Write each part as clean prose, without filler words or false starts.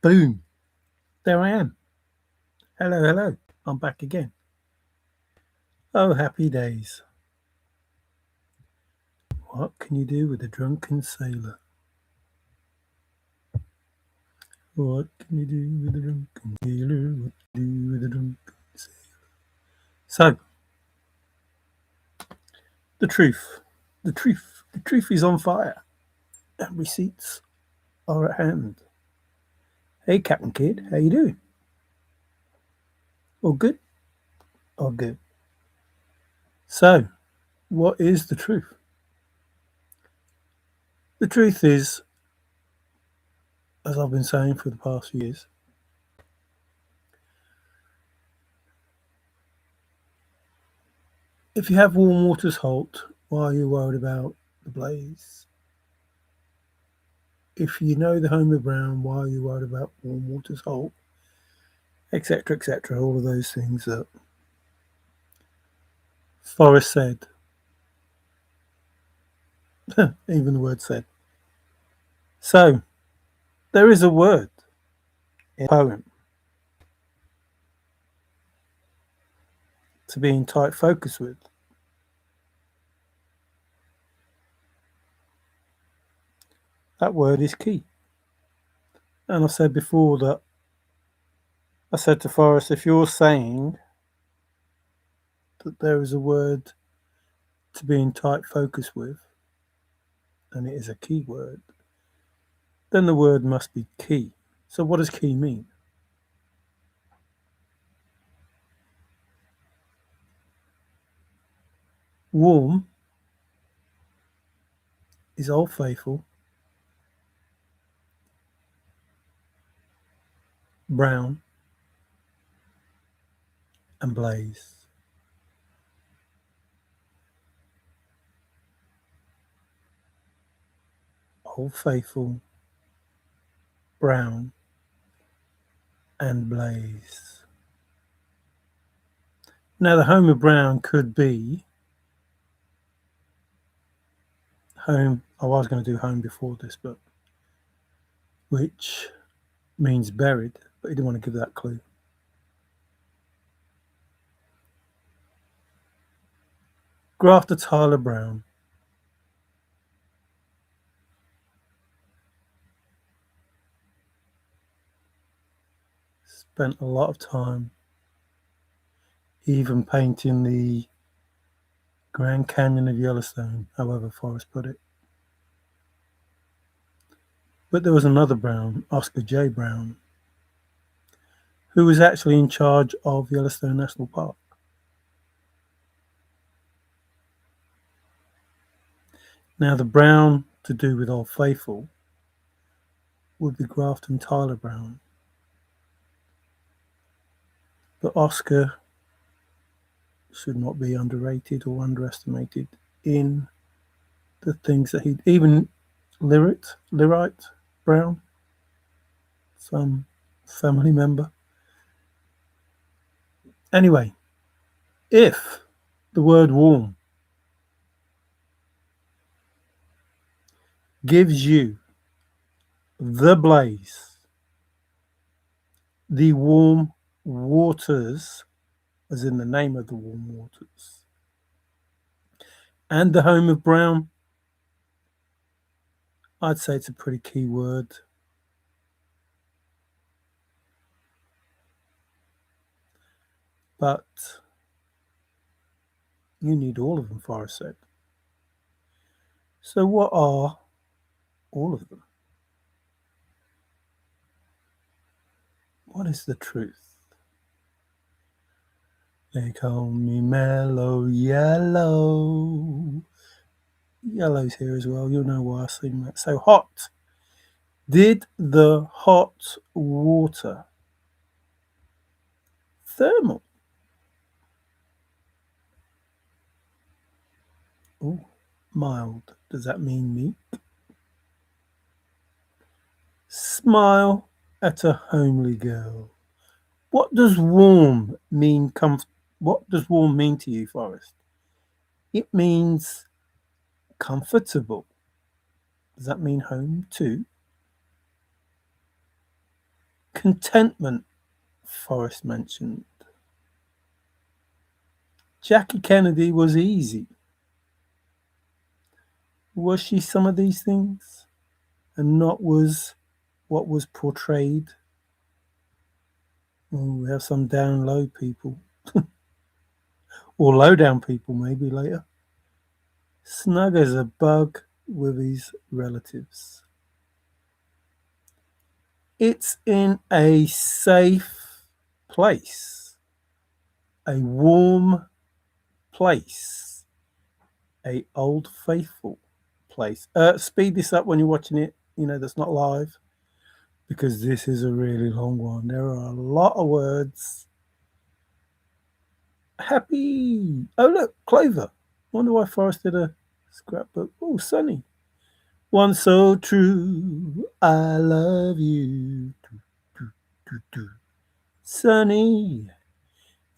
Boom. There I am. Hello, hello. I'm back again. Oh, happy days. What can you do with a drunken sailor? What can you do with a drunken sailor? What can you do with a drunken sailor? So, the truth. The truth is on fire. And receipts are at hand. Hey, Captain Kid, how you doing? All good? All good. So, what is the truth? The truth is, as I've been saying for the past few years, if you have warm water's halt, why are you worried about the blaze? If you know the Homer Brown, why are you worried about warm water's halt? Etc., etc. All of those things that Forrest said, even the word said. So, there is a word in a poem to be in tight focus with. That word is key. And I said before that I said to Forrest, if you're saying that there is a word to be in tight focus with, and it is a key word, then the word must be key. So, what does key mean? Warm is Old Faithful, brown, and blaze. Old Faithful, brown, and blaze. Now, the Homer Brown could be home. I was going to do home before this, but which means buried, but he didn't want to give that clue. Grafter Tyler Brown. Spent a lot of time even painting the Grand Canyon of Yellowstone, however Forrest put it. But there was another Brown, Oscar J. Brown, who was actually in charge of Yellowstone National Park. Now, the Brown to do with Old Faithful would be Grafton Tyler Brown. But Oscar should not be underrated or underestimated in the things that he even Lyrite Brown, some family member. Anyway, if the word warm gives you the blaze, the warm waters, as in the name of the warm waters, and the home of brown, I'd say it's a pretty key word. But you need all of them, Forrest said. So what are all of them? What is the truth? They call me Mellow Yellow. Yellow's here as well. You'll know why I sing that. So hot. Did the hot water thermal? Oh, mild. Does that mean meek? Smile at a homely girl. What does warm mean? What does warm mean to you, Forrest? It means comfortable. Does that mean home too? Contentment, Forrest mentioned. Jackie Kennedy was easy. Was she some of these things? And not was what was portrayed? Oh, we have some down low people. Or low down people maybe later. Snug as a bug with his relatives. It's in a safe place. A warm place. A old faithful place. Speed this up when you're watching it, that's not live, because this is a really long one. There are a lot of words. Happy. Oh, look, Clover. Wonder why Forrest did a scrapbook. Oh, Sunny. One so true. I love you. Do, do, do. Sunny.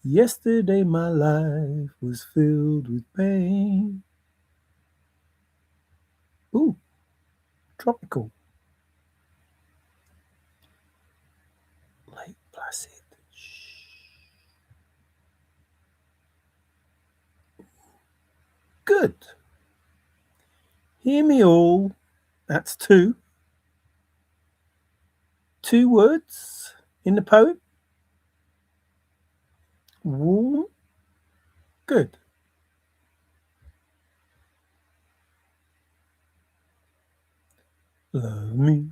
Yesterday my life was filled with pain. Ooh, tropical. Lake Placid. Good. Hear me all. That's two. Two words in the poem. Warm. Good. Love me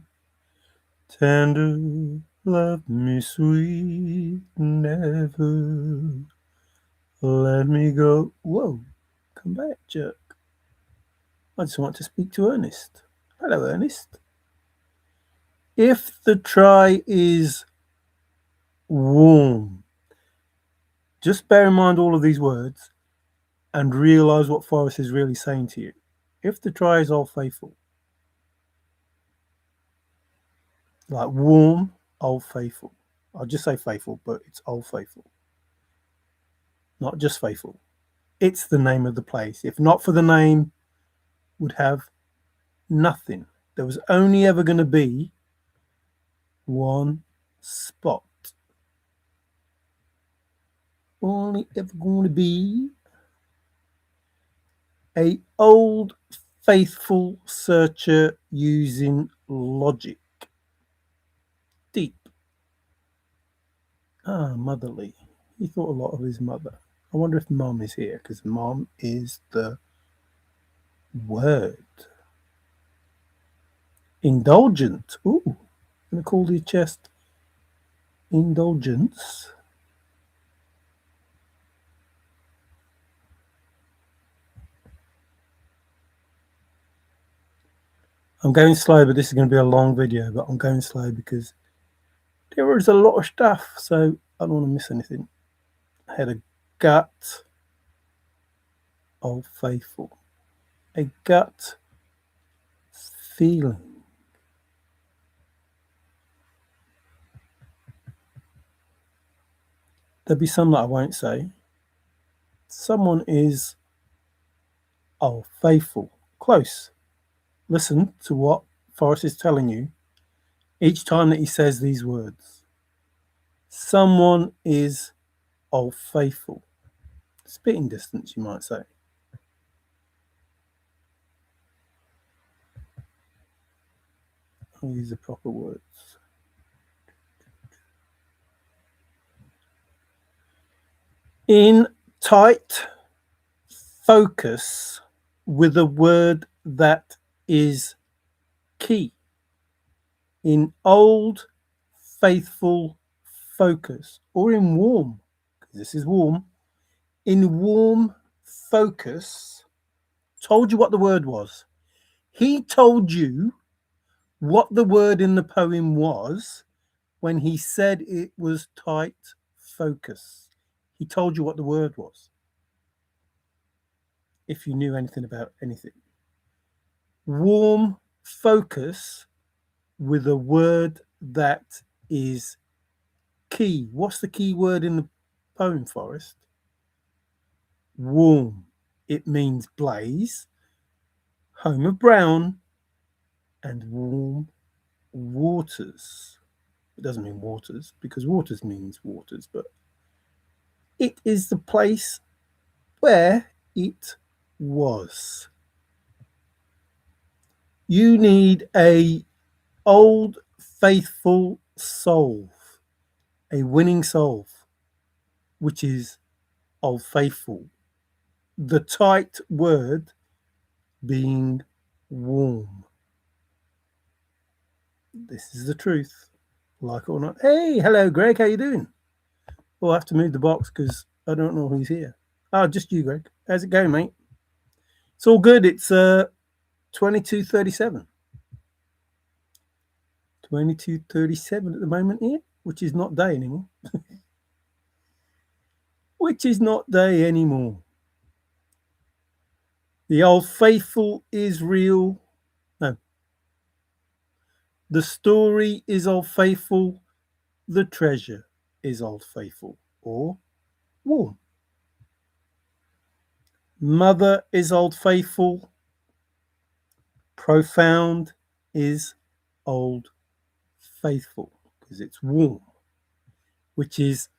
tender, love me sweet, never let me go. Whoa, come back, jerk. I just want to speak to Ernest. Hello, Ernest. If the try is warm, just bear in mind all of these words and realise what Forrest is really saying to you. If the try is old faithful, like warm, old faithful. I'll just say faithful, but it's old faithful. Not just faithful. It's the name of the place. If not for the name, would have nothing. There was only ever going to be one spot. Only ever going to be a old faithful searcher using logic. Deep. Motherly. He thought a lot of his mother. I wonder if mum is here, because mum is the word. Indulgent. Ooh, I'm going to call your chest indulgence. I'm going slow, but this is going to be a long video, but I'm going slow because there is a lot of stuff, so I don't want to miss anything. I had a gut. Old faithful. A gut feeling. There'll be some that I won't say. Someone is old faithful. Close. Listen to what Forrest is telling you each time that he says these words. Someone is old faithful. Spitting distance, you might say. I'll use the proper words. In tight focus with a word that is key. In old faithful focus, or in warm, because this is warm. In warm focus, told you what the word was. He told you what the word in the poem was when he said it was tight focus. He told you what the word was. If you knew anything about anything. Warm focus with a word that is key. What's the key word in the poem, Forrest? Warm. It means blaze, home of brown, and warm waters. It doesn't mean waters, because waters means waters, but it is the place where it was. You need a old faithful soul, a winning soul, which is old faithful. The tight word being warm. This is the truth, like it or not. Hey, hello, Greg. How you doing? We'll have to move the box because I don't know who's here. Oh, just you, Greg. How's it going, mate? It's all good. It's 22:37. 22:37 at the moment here, which is not day anymore. Which is not day anymore. The old faithful is real. No. The story is old faithful. The treasure is old faithful. Or warm. Mother is old faithful. Profound is old faithful because it's warm, which is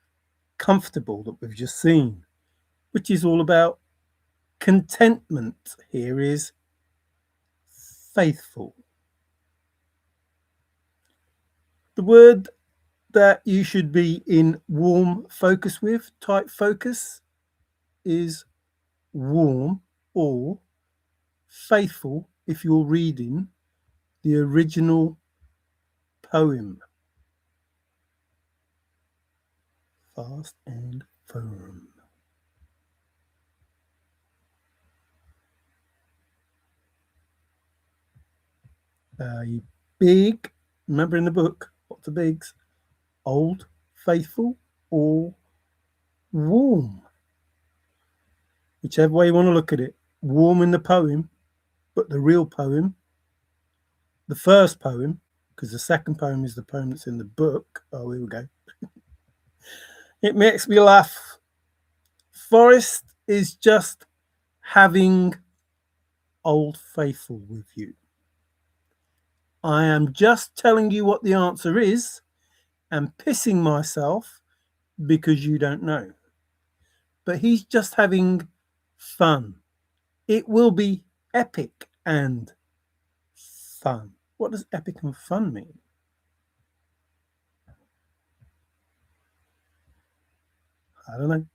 comfortable that we've just seen, which is all about contentment. Here is faithful. The word that you should be in warm focus with, tight focus, is warm or faithful if you're reading the original poem. Fast and firm. A big, remember in the book, lots of bigs, old, faithful, or warm. Whichever way you want to look at it. Warm in the poem, but the real poem, the first poem, because the second poem is the poem that's in the book. Oh, here we go. It makes me laugh. Forrest is just having old faithful with you. I am just telling you what the answer is and pissing myself because you don't know. But he's just having fun. It will be epic and fun. What does epic and fun mean? I don't know.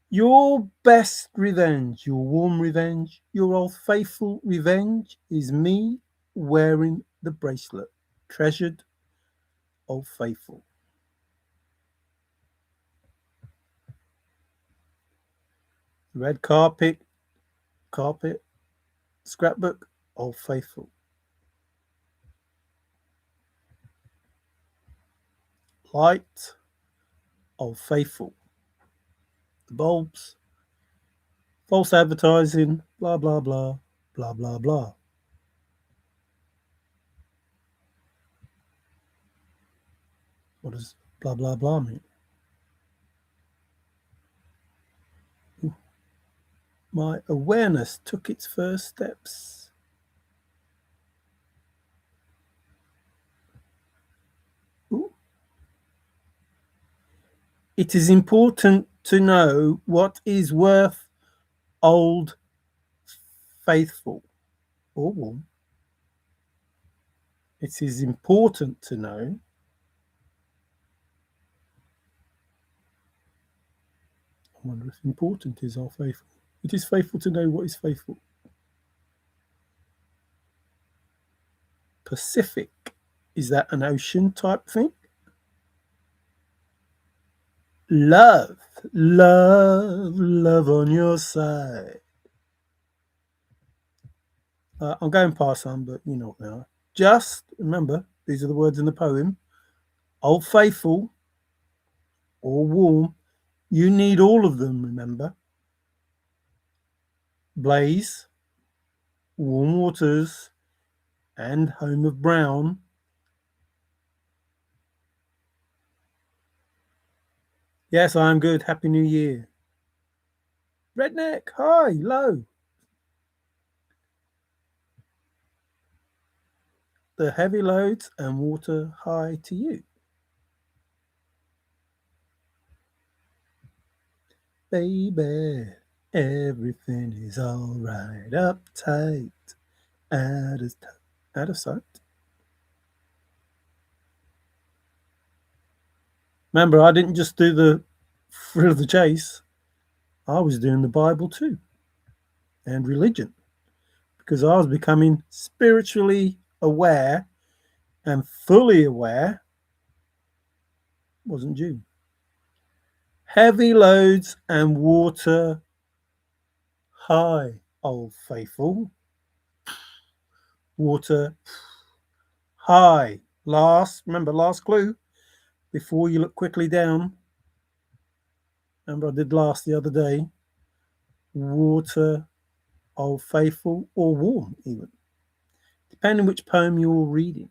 Your best revenge, your warm revenge, your old faithful revenge is me wearing the bracelet. Treasured old faithful. Red carpet, scrapbook, old faithful. Light, old faithful. The bulbs, false advertising, blah, blah, blah, blah, blah, blah. What does blah, blah, blah mean? My awareness took its first steps. Ooh. It is important to know what is worth old faithful or warm. It is important to know I wonder if important is our faithful. It is faithful to know what is faithful. Pacific, is that an ocean type thing? Love, love, love on your side. I'm going past some, but you know what they are. Just remember, these are the words in the poem. Old faithful or warm, you need all of them, remember. Blaze, warm waters, and home of brown. Yes, I'm good. Happy New Year. Redneck, hi, low. the heavy loads and water high to you. Baby, everything is alright, uptight, out of sight. Remember, I didn't just do the thrill of the chase, I was doing the Bible too, and religion, because I was becoming spiritually aware and fully aware, wasn't June. Heavy loads and water high, old faithful. Water high. Remember, last clue before you look quickly down. Remember, I did last the other day. Water, old faithful, or warm, even, depending which poem you're reading.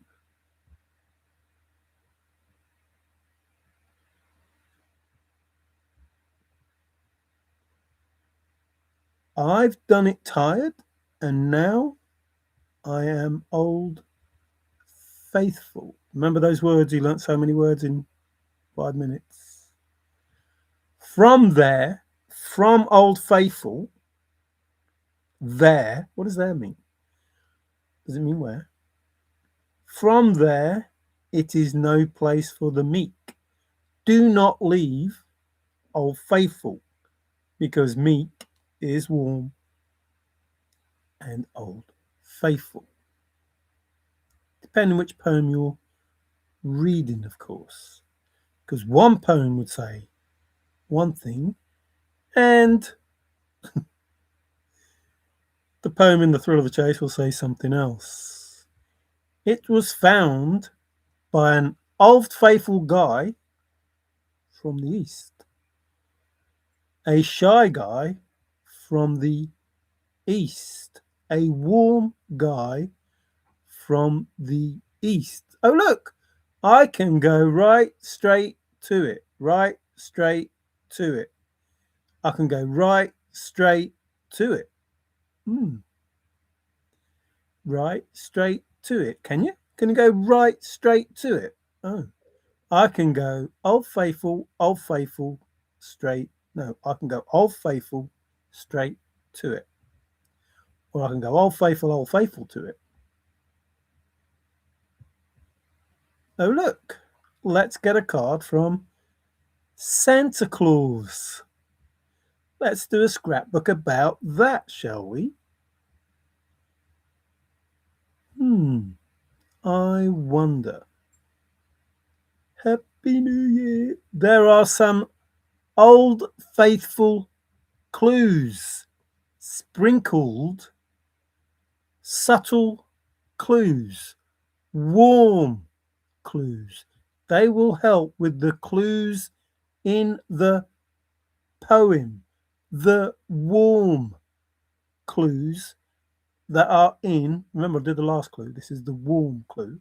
I've done it tired, and now I am old faithful. Remember those words? You learnt so many words in 5 minutes. From old faithful, there, what does there mean? Does it mean where? From there, it is no place for the meek. Do not leave, old faithful, because meek is warm and old faithful. Depending which poem you're reading, of course. Because one poem would say one thing, and the poem in The Thrill of the Chase will say something else. It was found by an old faithful guy from the east, a shy guy from the east, a warm guy from the east. Oh, look, I can go right straight to it, right straight to it. I can go right straight to it. Right straight to it. Can you? Can you go right straight to it? Oh, I can go old faithful, straight. No, I can go old faithful, straight to it. Or I can go old faithful to it. Oh, look, let's get a card from Santa Claus. Let's do a scrapbook about that, shall we? I wonder. Happy New Year. There are some old faithful clues, sprinkled, subtle clues, warm clues. They will help with the clues in the poem, the warm clues that are in. Remember, I did the last clue. This is the warm clue.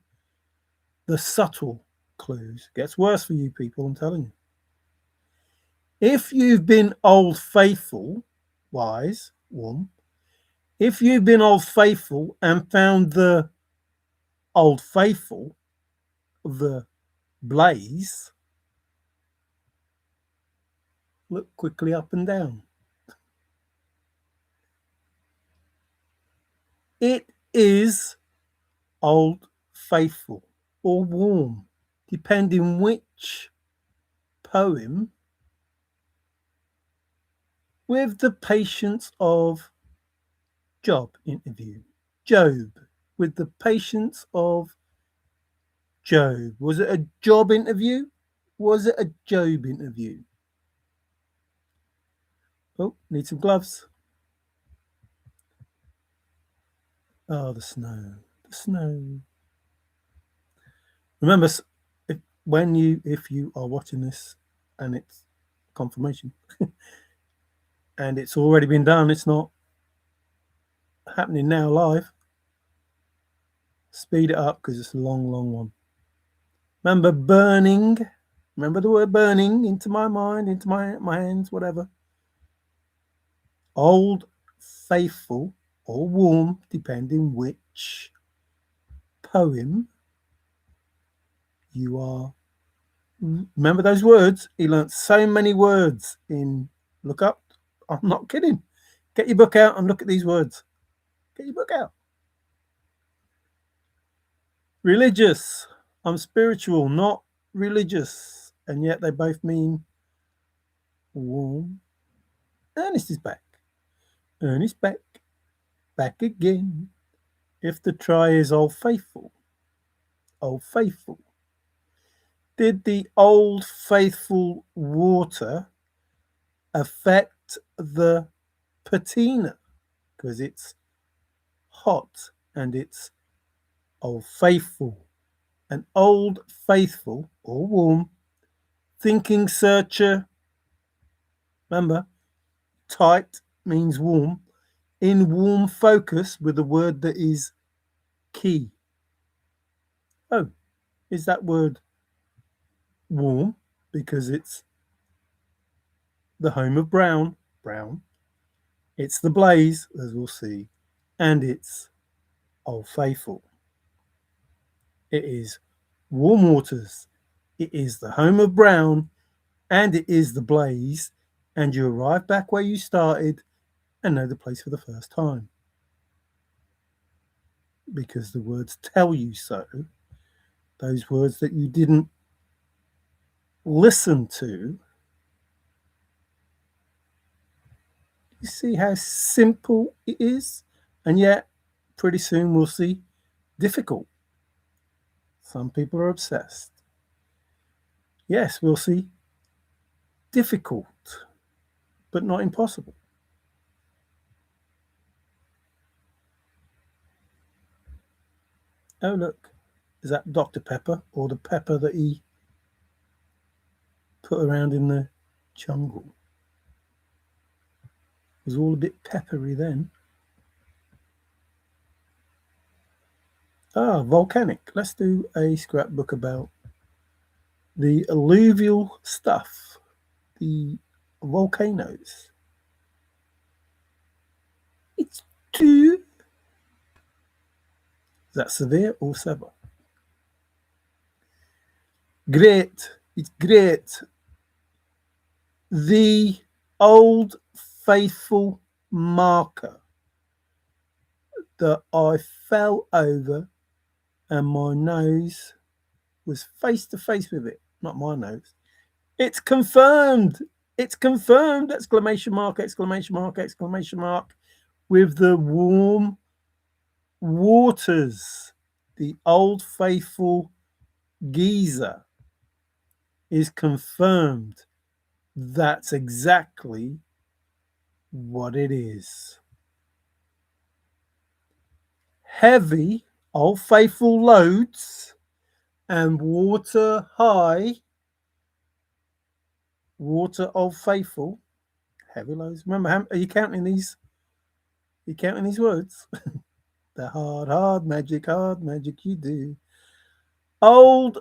The subtle clues. Gets worse for you people, I'm telling you. If you've been old faithful, wise, warm, if you've been old faithful and found the old faithful, the blaze, look quickly up and down. It is old faithful or warm, depending which poem, with the patience of job interview. Job, with the patience of Job. Was it a job interview? Was it a Job interview? Oh, need some gloves. Oh, the snow. The snow. Remember, if you are watching this and it's confirmation and it's already been done, it's not happening now live, speed it up because it's a long, long one. Remember burning. Remember the word burning into my mind, into my hands, whatever. Old faithful or warm, depending which poem you are. Remember those words? He learnt so many words in look up. I'm not kidding. Get your book out and look at these words. Get your book out. Religious. I'm spiritual, not religious. And yet they both mean warm. Ernest is back. Ernest back. Back again. If the try is old faithful. Old faithful. Did the old faithful water affect the patina? Because it's hot and it's old faithful. An old faithful or warm thinking searcher. Remember, tight means warm. In warm focus with a word that is key. Oh, is that word warm? Because it's the home of brown. Brown. It's the blaze, as we'll see. And it's Old Faithful. It is warm waters. It is the home of brown. And it is the blaze. And you arrive back where you started and know the place for the first time. Because the words tell you so. Those words that you didn't listen to. You see how simple it is? And yet, pretty soon we'll see difficult. Some people are obsessed. Yes, we'll see difficult, but not impossible. Oh, look, is that Dr. Pepper or the pepper that he put around in the jungle? It was all a bit peppery then. Ah, volcanic. Let's do a scrapbook about the alluvial stuff, the volcanoes. It's two. Is that severe or severe? Great. It's great. The old faithful marker that I fell over and my nose was face to face with it. Not my nose. It's confirmed. It's confirmed! Exclamation mark, exclamation mark, exclamation mark. With the warm waters. The old faithful Geyser is confirmed. That's exactly what it is. Heavy, old faithful loads and water high. Water, old faithful, heavy loads. Remember, are you counting these? Are you counting these words? The hard magic you do. Old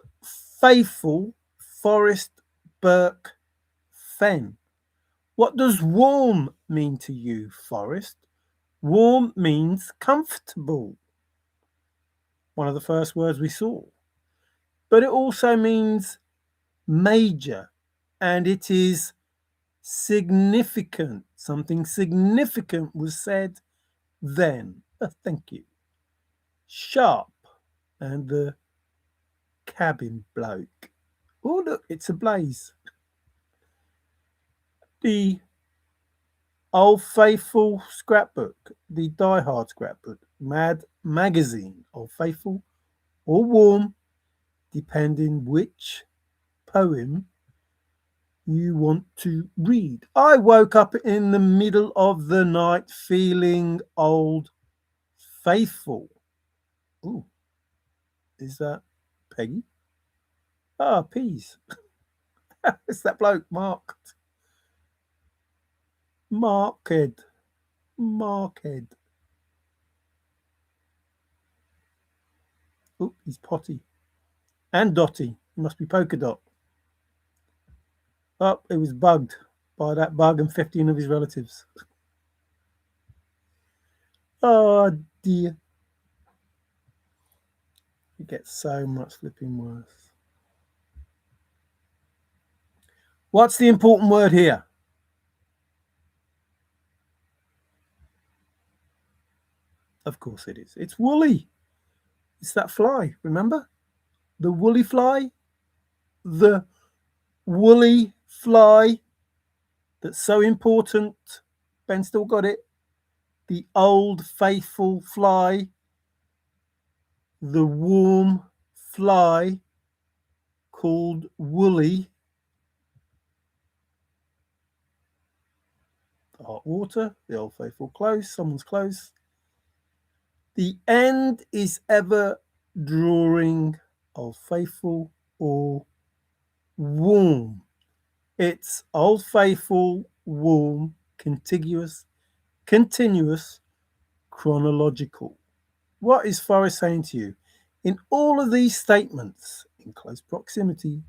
faithful Forrest Fenn. What does warm mean to you, Forrest? Warm means comfortable. One of the first words we saw. But it also means major, and it is significant. Something significant was said then. Thank you. Sharp, and the cabin bloke. Oh, look, it's a blaze. The Old Faithful scrapbook, the Die Hard scrapbook, Mad magazine, Old Faithful or warm, depending which poem you want to read. I woke up in the middle of the night feeling Old Faithful. Ooh, is that Peggy? Ah, peas. It's that bloke, marked. Marked. Oh, he's Potty. And Dotty. He must be Polka Dot. Oh, it was bugged by that bug and 15 of his relatives. Oh, dear. It gets so much flipping worse. What's the important word here? Of course it is. It's woolly. It's that fly, remember? The woolly fly? The woolly fly that's so important. Ben still got it. The old faithful fly. The warm fly called woolly. The hot water, the old faithful close, someone's close. The end is ever drawing, old faithful or warm. It's old faithful, warm, contiguous, continuous, chronological. What is Forrest saying to you? In all of these statements, in close proximity,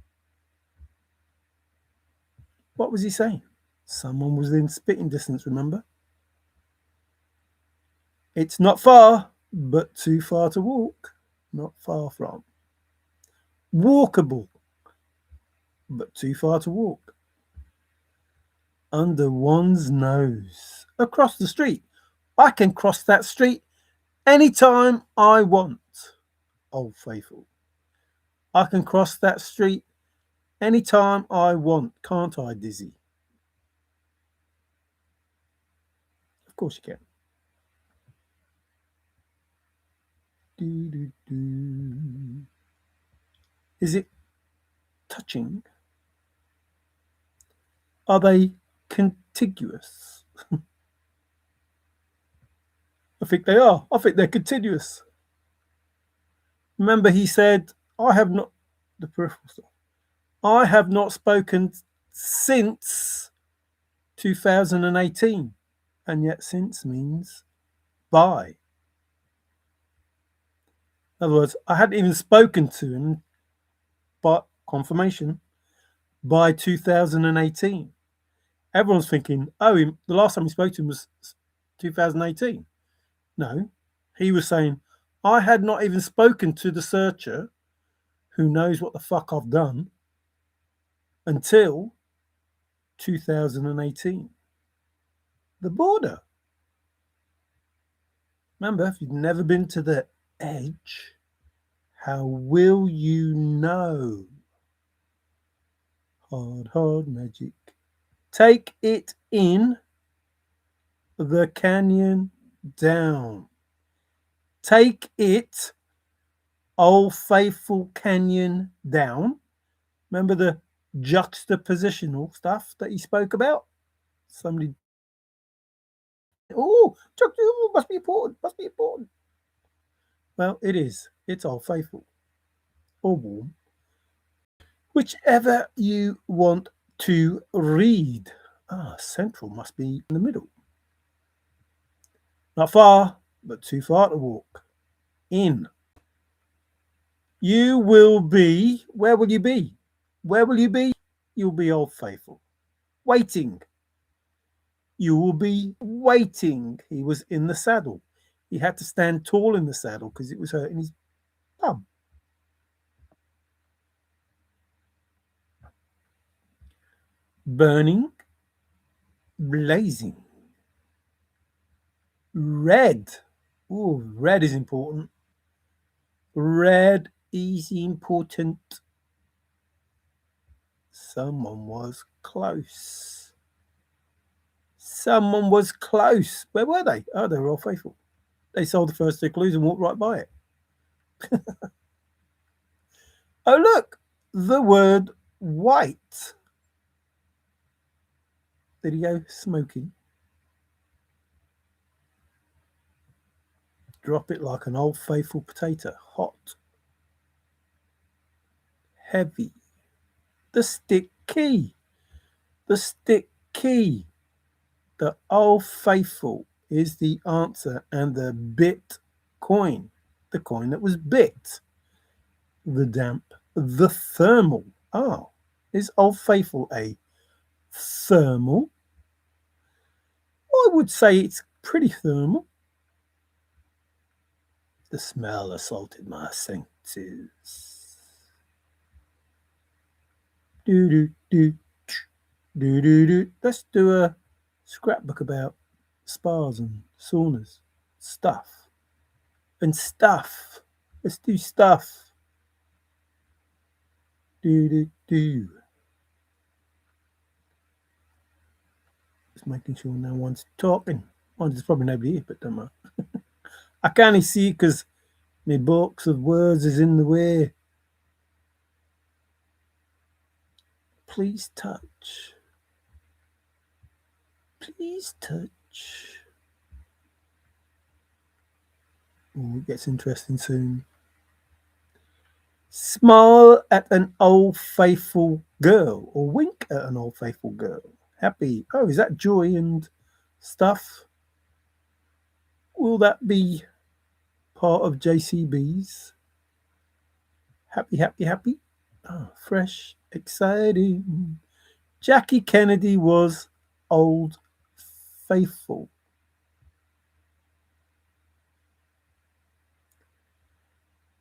what was he saying? Someone was in spitting distance, remember? It's not far, but too far to walk. Not far from. Walkable, but too far to walk. Under one's nose. Across the street. I can cross that street anytime I want. Old faithful. I can cross that street anytime I want, can't I, Dizzy? Of course you can. Do, do, do. Is it touching? Are they contiguous? I think they are. I think they're continuous. Remember, he said, I have not, the peripheral stuff, I have not spoken since 2018. And yet, since means by. In other words, I hadn't even spoken to him, but confirmation, by 2018. Everyone's thinking, oh, the last time he spoke to him was 2018. No, he was saying, I had not even spoken to the searcher, who knows what the fuck I've done, until 2018. The border. Remember, if you've never been to the edge, how will you know? Hard, hard magic. Take it in, the canyon down. Take it, old faithful canyon down. Remember the juxtapositional stuff that he spoke about? Somebody, must be important, must be important. Well, it is. It's old faithful or warm. Whichever you want to read. Central must be in the middle. Not far, but too far to walk. In. You will be, where will you be? Where will you be? You'll be old faithful. Waiting. You will be waiting. He was in the saddle. He had to stand tall in the saddle because it was hurting his bum. Burning. Blazing. Red. Oh, red is important. Red is important. Someone was close. Someone was close. Where were they? Oh, they were all faithful. They sold the first two clues and walked right by it. Oh, look, the word white. Did he go smoking? Drop it like an old faithful potato. Hot. Heavy. The stick key. The stick key. The old faithful is the answer, and the bit coin, the coin that was bit. The damp, the thermal. Is old faithful a thermal? I would say it's pretty thermal. The smell assaulted my is. Do do do do do do. Let's do a scrapbook about spas and saunas, stuff and stuff. Let's do stuff. Do do do. Just making sure no one's talking. Well, there's probably nobody here, but don't matter. I can't see it because my box of words is in the way. Please touch. Please touch. Oh, it gets interesting soon. Smile at an old faithful girl or wink at an old faithful girl. Happy. Oh, is that joy and stuff? Will that be part of JCB's? Happy, happy, happy. Oh, fresh, exciting. Jackie Kennedy was old faithful.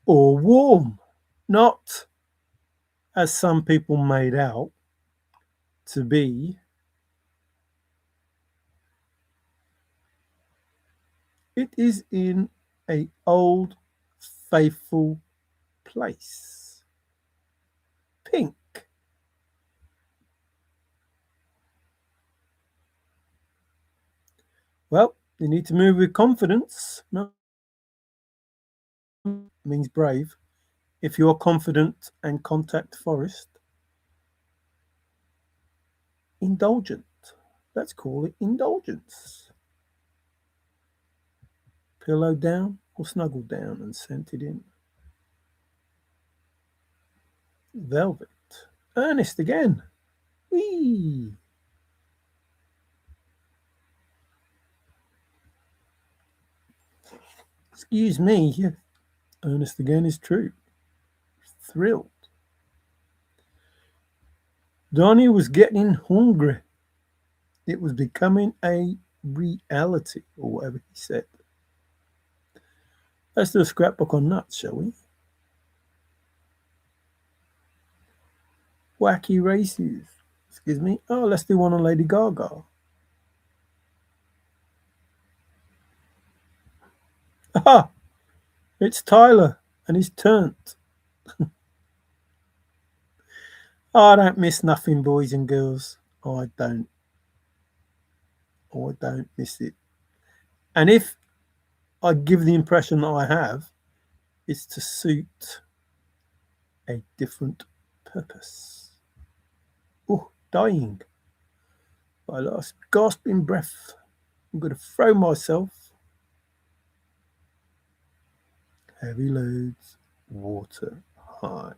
Or warm, not as some people made out to be. It is in a old faithful place. Pink. Well, you need to move with confidence. Means brave. If you're confident and contact Forrest, indulgent. Let's call it indulgence. Pillow down or snuggle down and scented in. Velvet. Ernest again. Whee! Excuse me. Ernest again is true. Thrilled. Donnie was getting hungry. It was becoming a reality, or whatever he said. Let's do a scrapbook on nuts, shall we? Wacky races. Excuse me. Oh, let's do one on Lady Gaga. Aha! It's Tyler and he's turned. Oh, I don't miss nothing, boys and girls. Oh, I don't. Oh, I don't miss it. And if I give the impression that I have, it's to suit a different purpose. Oh, dying. I lost gasping breath. I'm going to throw myself. Heavy loads, water high.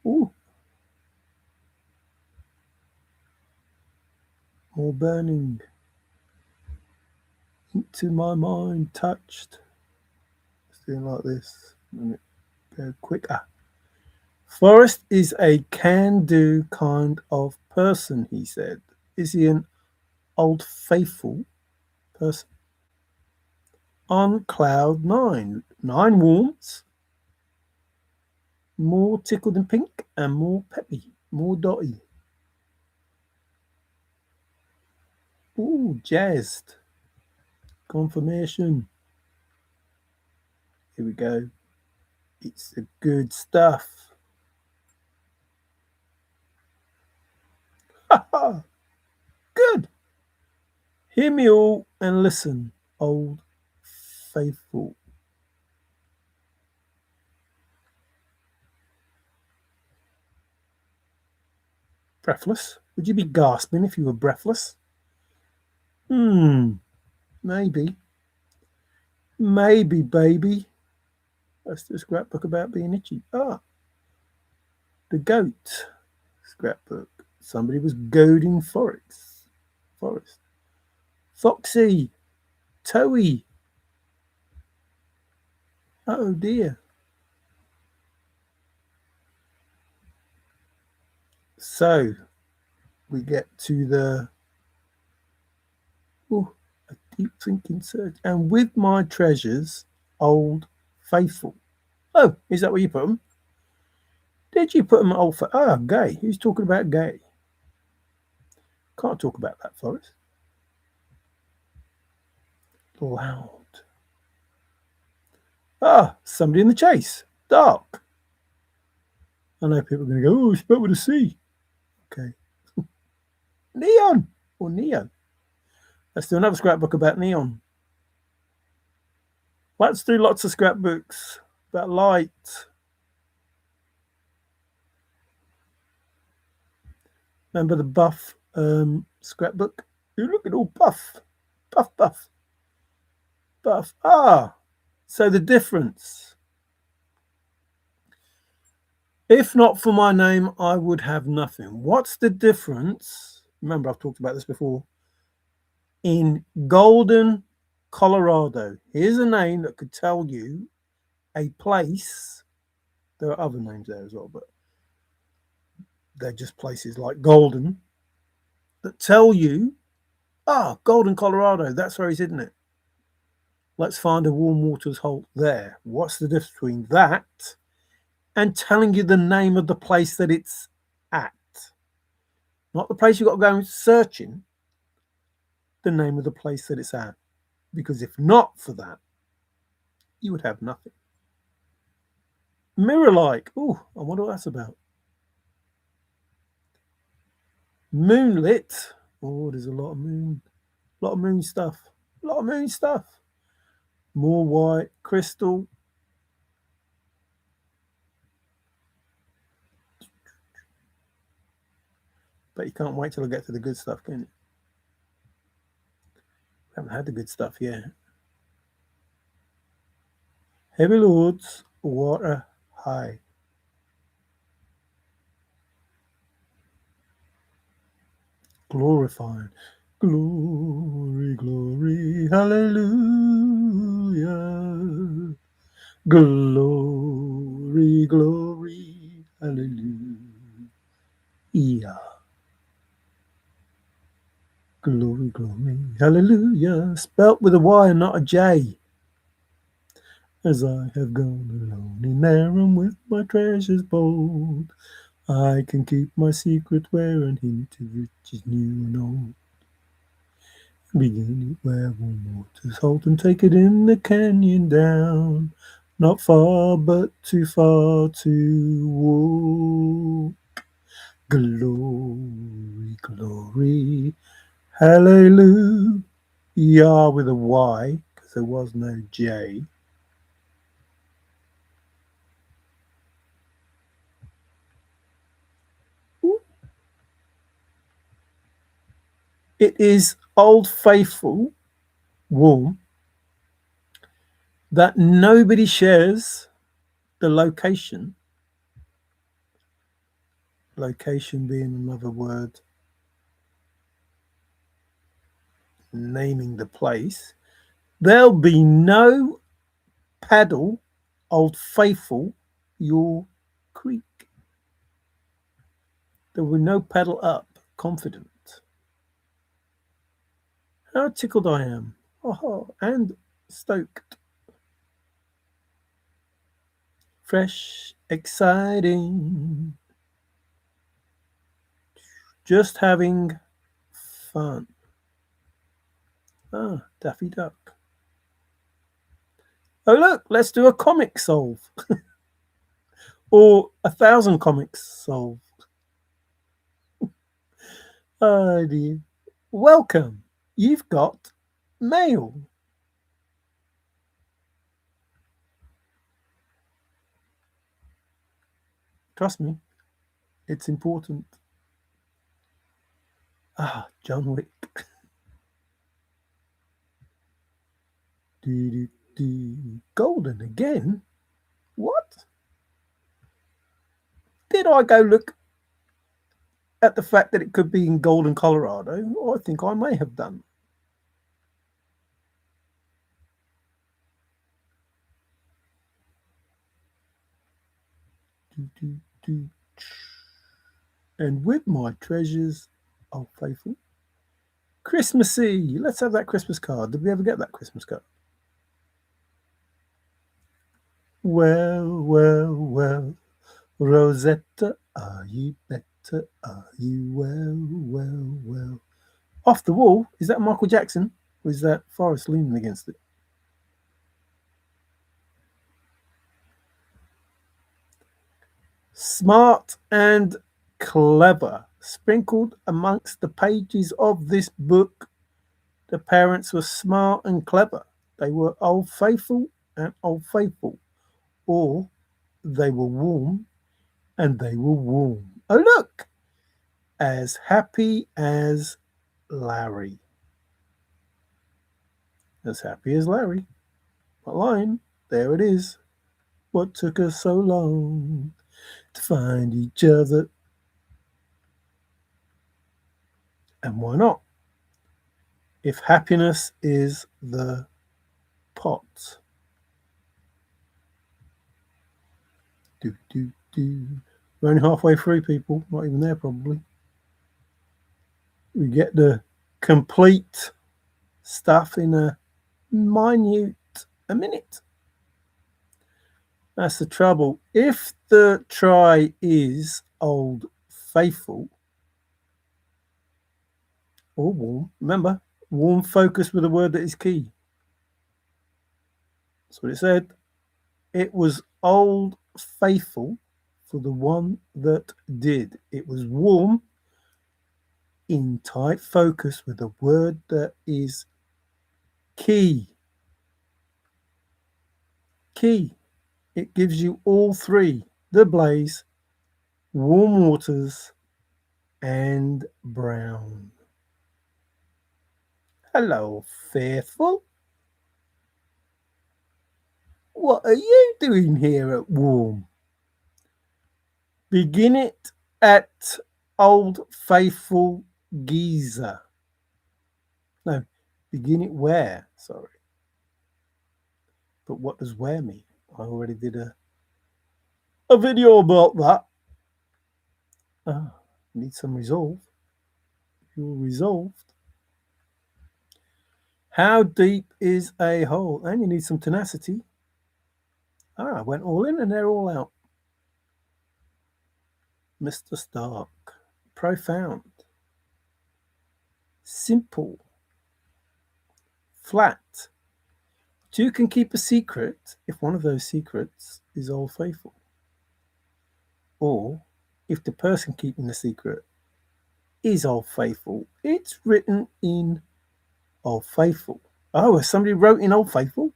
Ooh. More burning. Into my mind, touched. It's doing like this. Go quicker. Forrest is a can-do kind of person, he said. Is he an old faithful person? On cloud nine. 9 warms. More tickled and pink and more peppy. More dotty. Ooh, jazzed. Confirmation. Here we go. It's the good stuff. Ha ha! Good. Hear me all and listen, old faithful. Breathless? Would you be gasping if you were breathless? Maybe. Maybe, baby. Let's do a scrapbook about being itchy. Ah, the goat. Scrapbook. Somebody was goading Forrest. Foxy. Toey. Oh dear. So we get to the a deep thinking search. And with my treasures, old Faithful. Oh, is that where you put them? Did you put them at Old Faithful? Ah, gay. Who's talking about gay? Can't talk about that, Forrest. Loud. Ah, somebody in the chase. Dark. I know people are going to go, oh, spelled with a C. Okay. Neon or neon. Let's do another scrapbook about neon. Let's do lots of scrapbooks about light. Remember the buff scrapbook? You look at all buff. Buff, buff. Buff. Ah, so the difference. If not for my name, I would have nothing. What's the difference? Remember, I've talked about this before. In Golden, Colorado. Here's a name that could tell you a place. There are other names there as well, but they're just places like Golden that tell you, Golden, Colorado, that's where he's hidden it. Let's find a warm waters hole there. What's the difference between that and telling you the name of the place that it's at? Not the place you've got to go searching, the name of the place that it's at. Because if not for that, you would have nothing. Mirror-like. Oh, I wonder what that's about. Moonlit. Oh, there's a lot of moon. A lot of moon stuff. A lot of moon stuff. More white. Crystal. But you can't wait till I get to the good stuff, can you? Haven't had the good stuff yet. Heavy loads, water high. Glorified. Glory, glory, hallelujah. Glory, glory, hallelujah. Glory, glory, hallelujah. Spelt with a Y and not a J. As I have gone alone in there and with my treasures bold, I can keep my secret where and hint of riches new and old. Begin it where warm waters hold and take it in the canyon down. Not far, but too far to walk. Glory, glory, hallelujah with a Y, because there was no J. It is Old Faithful, warm, that nobody shares the location. Location being another word naming the place. There'll be no paddle, Old Faithful, your creek. There will be no paddle up, confident. How tickled I am. Oh, and stoked. Fresh, exciting. Just having fun. Daffy Duck. Oh, look, let's do a comic solve. Or 1,000 comics solve. Oh, dear. Welcome. You've got mail. Trust me, it's important. John Wick. Golden again? What? Did I go look at the fact that it could be in Golden, Colorado? I think I may have done. And with my treasures, Old Faithful. Christmassy. Let's have that Christmas card. Did we ever get that Christmas card? Well, well, well, Rosetta, are you better? Are you well, well, well? Off the Wall, is that Michael Jackson? Or is that Forrest leaning against it? Smart and clever. Sprinkled amongst the pages of this book, the parents were smart and clever. They were old faithful and old faithful. Or they were warm and they were warm. Oh, look! As happy as Larry. As happy as Larry. What line? There it is. What took us so long to find each other? And why not? If happiness is the pot. Do, do, do. We're only halfway through, people. Not even there, probably. We get the complete stuff in a minute. That's the trouble. If the try is Old Faithful or warm, remember, warm focus with a word that is key. That's what it said. It was Old Faithful for the one that did. It was warm in tight focus with a word that is key. Key. It gives you all three: the blaze, warm waters, and brown. Hello, faithful. What are you doing here at Warm? Begin it at Old Faithful Geyser. No, begin it where? Sorry. But what does where mean? I already did a video about that. Need some resolve. If you're resolved. How deep is a hole? And you need some tenacity. I went all in and they're all out. Mr. Stark. Profound. Simple. Flat. Two can keep a secret if one of those secrets is Old Faithful. Or if the person keeping the secret is Old Faithful, it's written in Old Faithful. Oh, has somebody wrote in Old Faithful?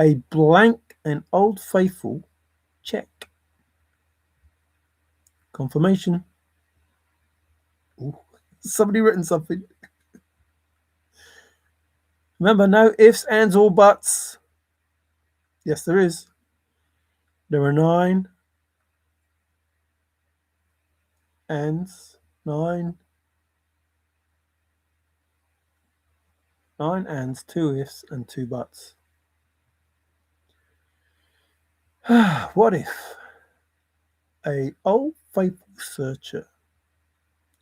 A blank and Old Faithful check. Confirmation. Ooh, somebody written something. Remember, no ifs, ands, or buts. Yes, there is. There are 9 ands, 9 ands, 2 ifs, and 2 buts. What if a Old Faithful searcher?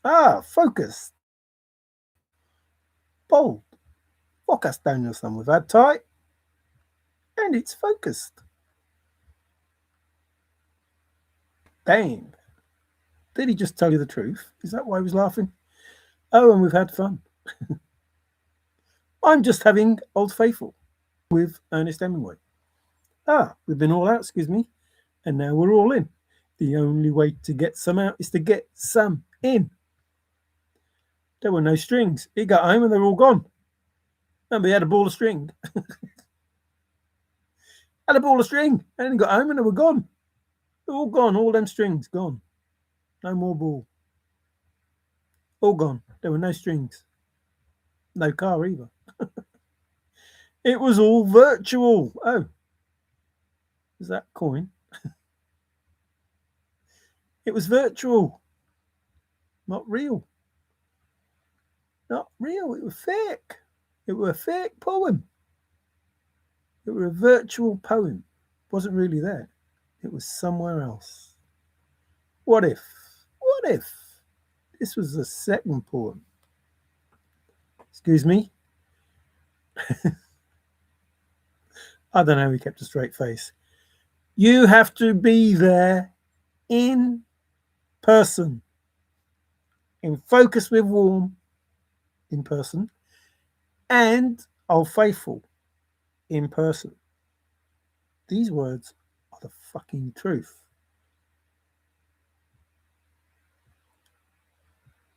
Focused. Bold. Focus down your sun with that tight. And it's focused. Damn. Did he just tell you the truth? Is that why he was laughing? Oh, and we've had fun. I'm just having Old Faithful with Ernest Hemingway. We've been all out, excuse me. And now we're all in. The only way to get some out is to get some in. There were no strings. He got home and they were all gone. Remember, he had a ball of string. Had a ball of string. And he got home and they were gone. They're all gone. All them strings gone. No more ball. All gone. There were no strings. No car either. It was all virtual. Oh. Is that coin? It was virtual. Not real. Not real. It was fake. It was a fake poem. It was a virtual poem. It wasn't really there. It was somewhere else. What if? What if this was the second poem? Excuse me. I don't know how he kept a straight face. You have to be there in person, in focus with warm, in person, and Old Faithful, in person. These words are the fucking truth.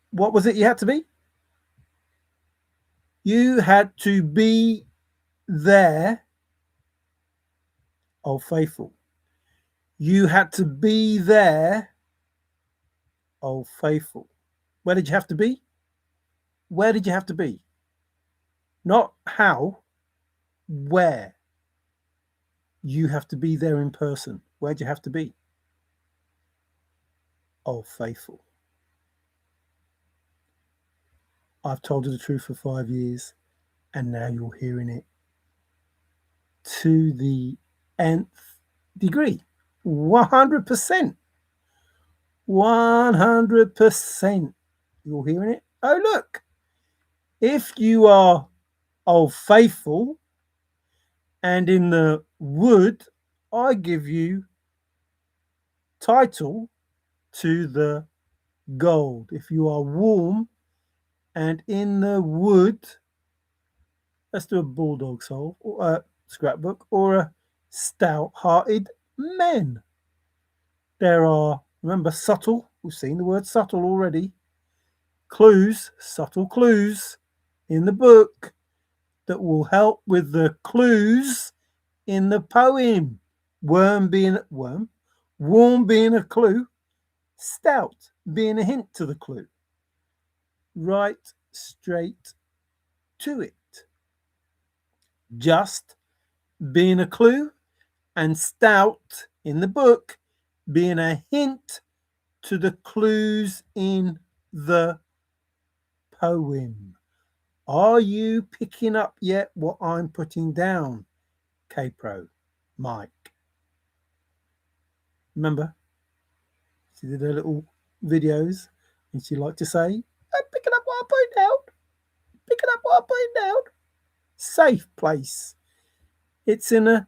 What was it you had to be? You had to be there, Old Faithful. You had to be there, Old Faithful. Where did you have to be? Where did you have to be? Not how, where. You have to be there in person. Where'd you have to be? Old Faithful. I've told you the truth for 5 years, and now you're hearing it to the nth degree. 100%. 100%. You're hearing it? Oh, look. If you are Old Faithful and in the wood, I give you title to the gold. If you are warm and in the wood, let's do a bulldog soul or a scrapbook or a stout-hearted men. There are, remember, subtle. We've seen the word subtle already. Clues, subtle clues in the book that will help with the clues in the poem. Warm being a clue, stout being a hint to the clue. Right straight to it. Just being a clue, and stout in the book being a hint to the clues in the poem. Are you picking up yet what I'm putting down, K-Pro, Mike? Remember, she did her little videos and she liked to say, I'm picking up what I'm putting down. Picking up what I'm putting down. Safe place. It's in a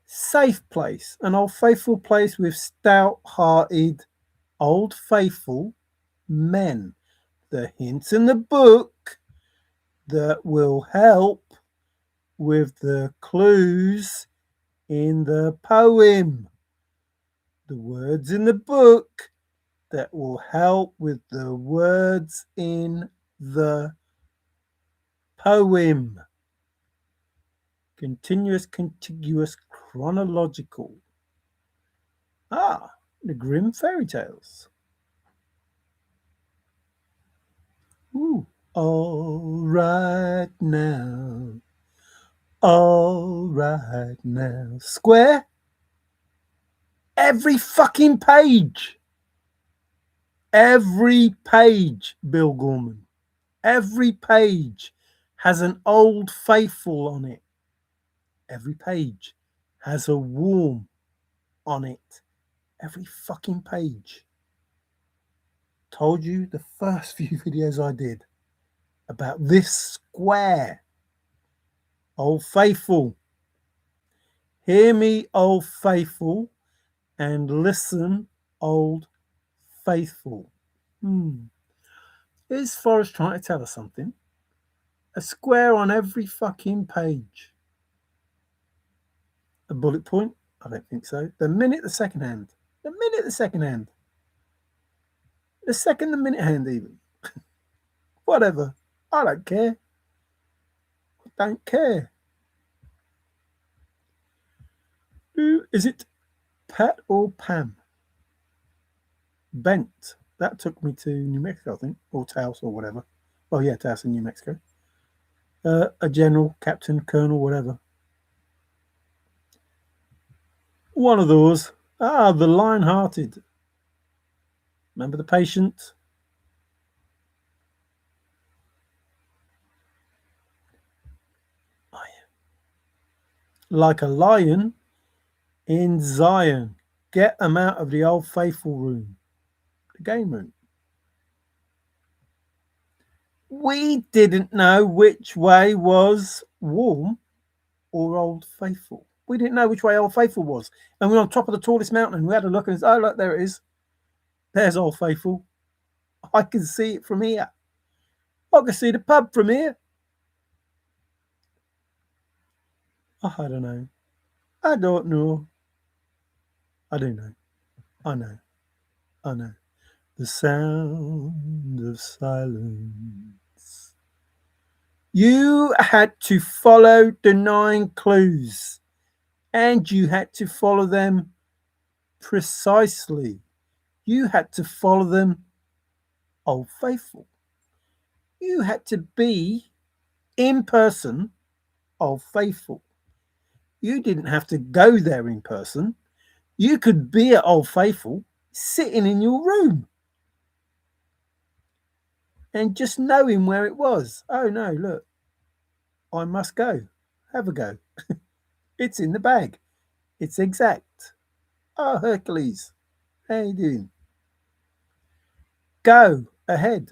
safe place, an old faithful place with stout-hearted, old faithful men. The hints in the book that will help with the clues in the poem. The words in the book that will help with the words in the poem. Continuous, contiguous, chronological. The Grimm fairy tales. Ooh. All right now. All right now. Square. Every fucking page. Every page, Bill Gorman. Every page has an old faithful on it. Every page has a warm on it. Every fucking page. Told you the first few videos I did about this square. Old Faithful. Hear me, Old Faithful, and listen, Old Faithful. Is Forrest trying to tell us something? A square on every fucking page. A bullet point? I don't think so. The minute, the second hand. The minute, the second hand. The second, the minute hand even. Whatever. I don't care. I don't care. Is it Pat or Pam? Bent. That took me to New Mexico, I think. Or Taos or whatever. Oh, yeah, Taos in New Mexico. A general, captain, colonel, whatever. One of those. The lion-hearted. Remember the patient? Like a lion in Zion. Get them out of the old faithful room. The game room. We didn't know which way was warm or Old Faithful? We didn't know which way Old Faithful was. And we were on top of the tallest mountain and we had a look and it's, oh, look, there it is. There's Old Faithful. I can see it from here. I can see the pub from here. Oh, I don't know. I don't know. I do know. I know. I know. The sound of silence. You had to follow the 9 clues and you had to follow them precisely. You had to follow them Old Faithful. You had to be in person Old Faithful. You didn't have to go there in person. You could be at Old Faithful sitting in your room and just knowing where it was. Oh no, look, I must go. Have a go. It's in the bag. It's exact. Oh, Hercules, how you doing? Go ahead.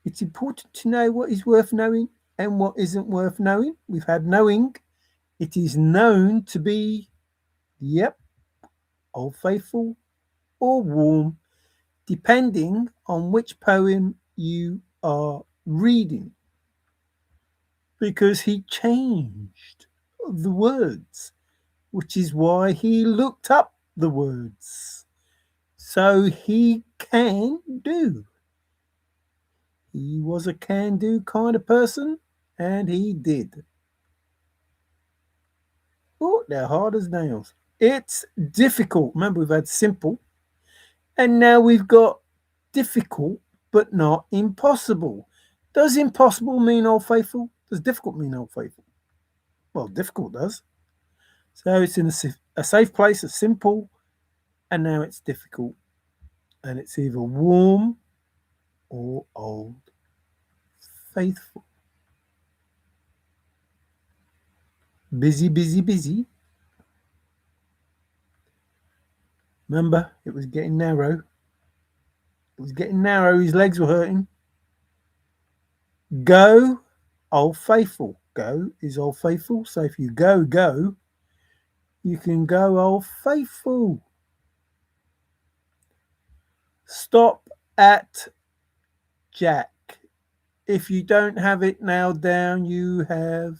It's important to know what is worth knowing and what isn't worth knowing. We've had knowing. It is known to be, yep, Old Faithful or warm, depending on which poem you are reading. Because he changed the words, which is why he looked up the words. So he can do. He was a can do kind of person, and he did. Oh, they're hard as nails. It's difficult. Remember, we've had simple, and now we've got difficult, but not impossible. Does impossible mean Old Faithful? Does difficult mean Old Faithful? Well, difficult does. So it's in a safe place, a simple, and now it's difficult. And it's either warm or Old Faithful. Busy, busy, busy. Remember, it was getting narrow. It was getting narrow. His legs were hurting. Go, Old Faithful. Go is Old Faithful. So if you go, go, you can go Old Faithful. Stop at Jack. If you don't have it nailed down, you have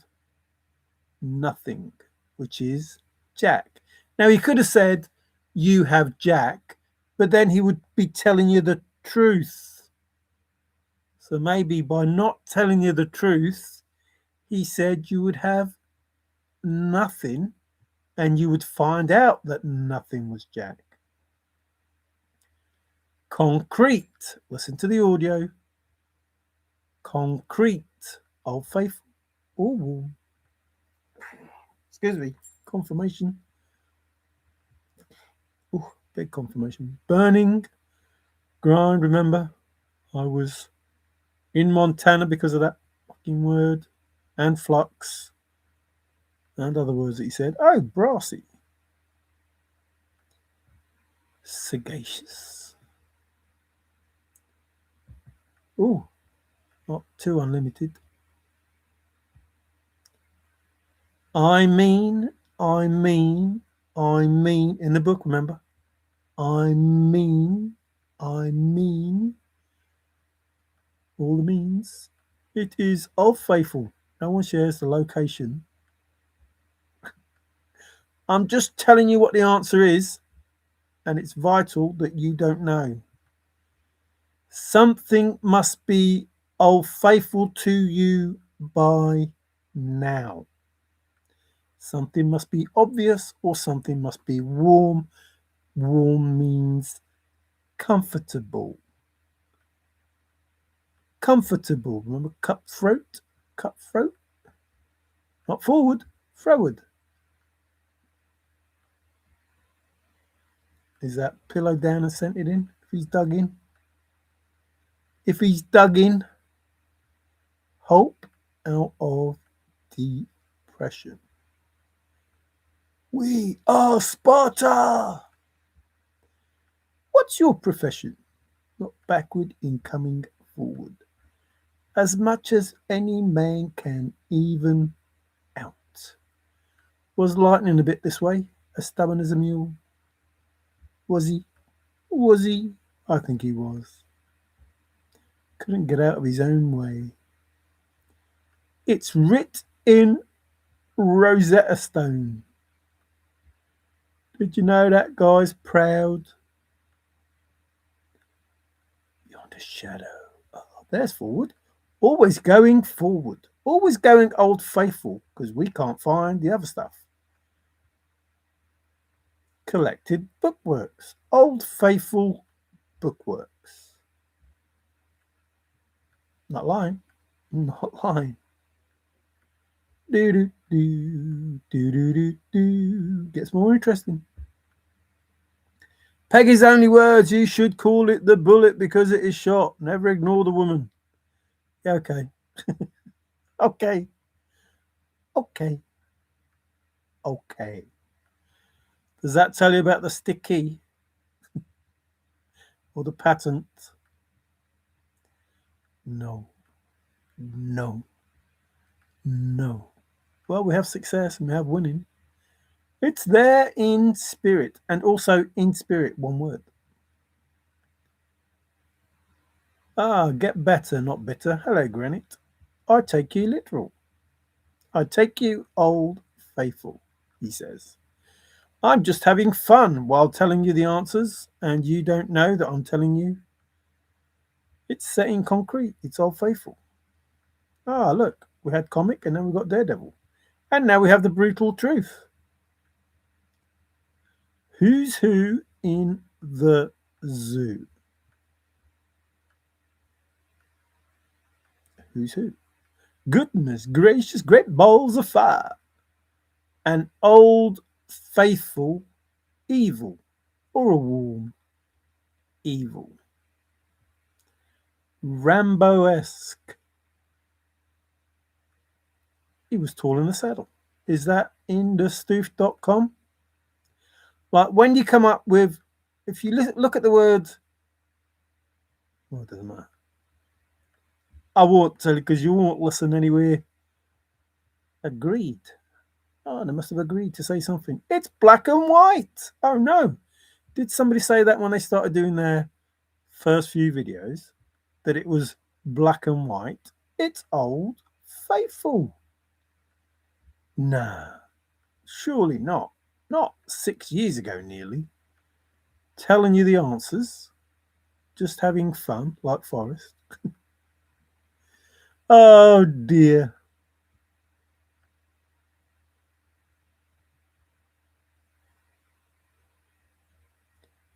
nothing, which is Jack. Now, he could have said, you have Jack, but then he would be telling you the truth. So maybe by not telling you the truth, he said you would have nothing and you would find out that nothing was Jack. Concrete. Listen to the audio. Concrete. Old Faithful or warm. Excuse me. Confirmation. Oh, big confirmation. Burning. Grind. Remember, I was in Montana because of that fucking word. And flux. And other words that he said. Oh, brassy. Sagacious. Oh, not too unlimited. I mean, in the book, remember? I mean, all the means. It is Old Faithful. No one shares the location. I'm just telling you what the answer is, and it's vital that you don't know. Something must be Old Faithful to you by now. Something must be obvious or something must be warm. Warm means comfortable. Comfortable. Remember cutthroat? Cutthroat. Not forward, forward. Is that pillow down and sent it in? If he's dug in? If he's dug in, hope out of depression. We are Sparta. What's your profession? Not backward in coming forward. as much as any man can even out. Was Lightning a bit this way, as stubborn as a mule? Was he? Was he? I think he was. Couldn't get out of his own way. It's writ in Rosetta Stone. Did you know that guy's proud? Beyond a shadow. Oh, there's forward. Always going forward. Always going old faithful, because we can't find the other stuff. Collected bookworks. Old faithful bookworks. Not lying. Not lying. Do do do do do do do. Gets more interesting. Peggy's only words. You should call it the bullet because it is shot. Never ignore the woman. Yeah, okay. Okay. Okay. Okay. Does that tell you about the sticky or the patent? No. No. No. Well, we have success and we have winning. It's there in spirit, and also in spirit, one word. Ah, get better, not bitter. Hello, Granite. I take you literal. I take you old faithful, he says. I'm just having fun while telling you the answers, and you don't know that I'm telling you. It's set in concrete. It's old faithful. Ah, look, we had comic, and then we got Daredevil. And now we have the brutal truth. Who's who in the zoo? Who's who? Goodness gracious, great balls of fire. An old faithful evil, or a warm evil. Rambo-esque. He was tall in the saddle. Is that in the stoof.com? Like when you come up with, if you look at the words, well, it doesn't matter. I won't tell you because you won't listen anyway. Agreed. Oh, they must have agreed to say something. It's black and white. Oh no. Did somebody say that when they started doing their first few videos? That it was black and white? It's old faithful. Nah, surely not. Not 6 years ago nearly. Telling you the answers. Just having fun like Forrest. Oh dear.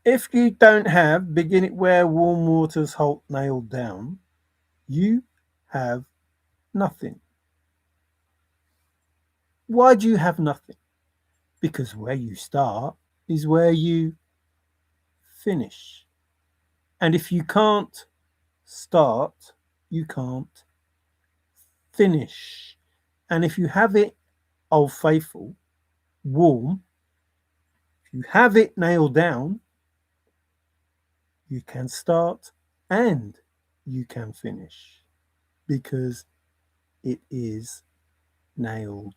If you don't have begin it where warm waters halt nailed down, you have nothing. Why do you have nothing? Because where you start is where you finish. And if you can't start, you can't finish. And if you have it, old faithful, warm, if you have it nailed down, you can start and you can finish because it is nailed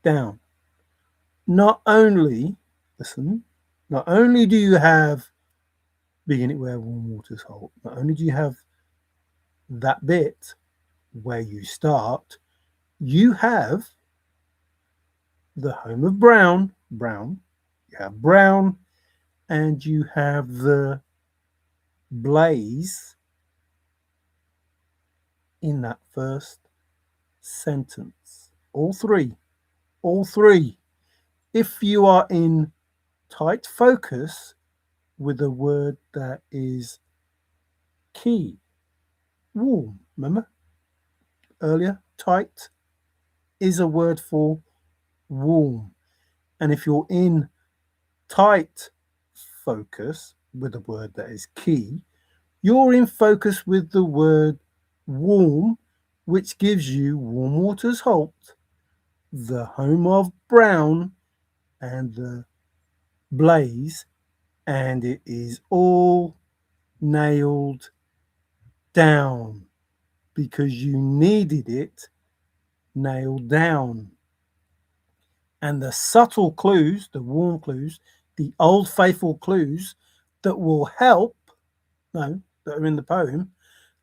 down. Not only, listen, not only do you have begin it where warm waters halt, not only do you have that bit where you start, you have the home of Brown, you have Brown, and you have the blaze in that first sentence. All three. If you are in tight focus with a word that is key, warm, remember earlier, tight is a word for warm. And if you're in tight focus with a word that is key, you're in focus with the word warm, which gives you warm waters halt, the home of Brown, and the blaze, and it is all nailed down because you needed it nailed down. And the subtle clues, the warm clues, the old faithful clues that will help, no, that are in the poem,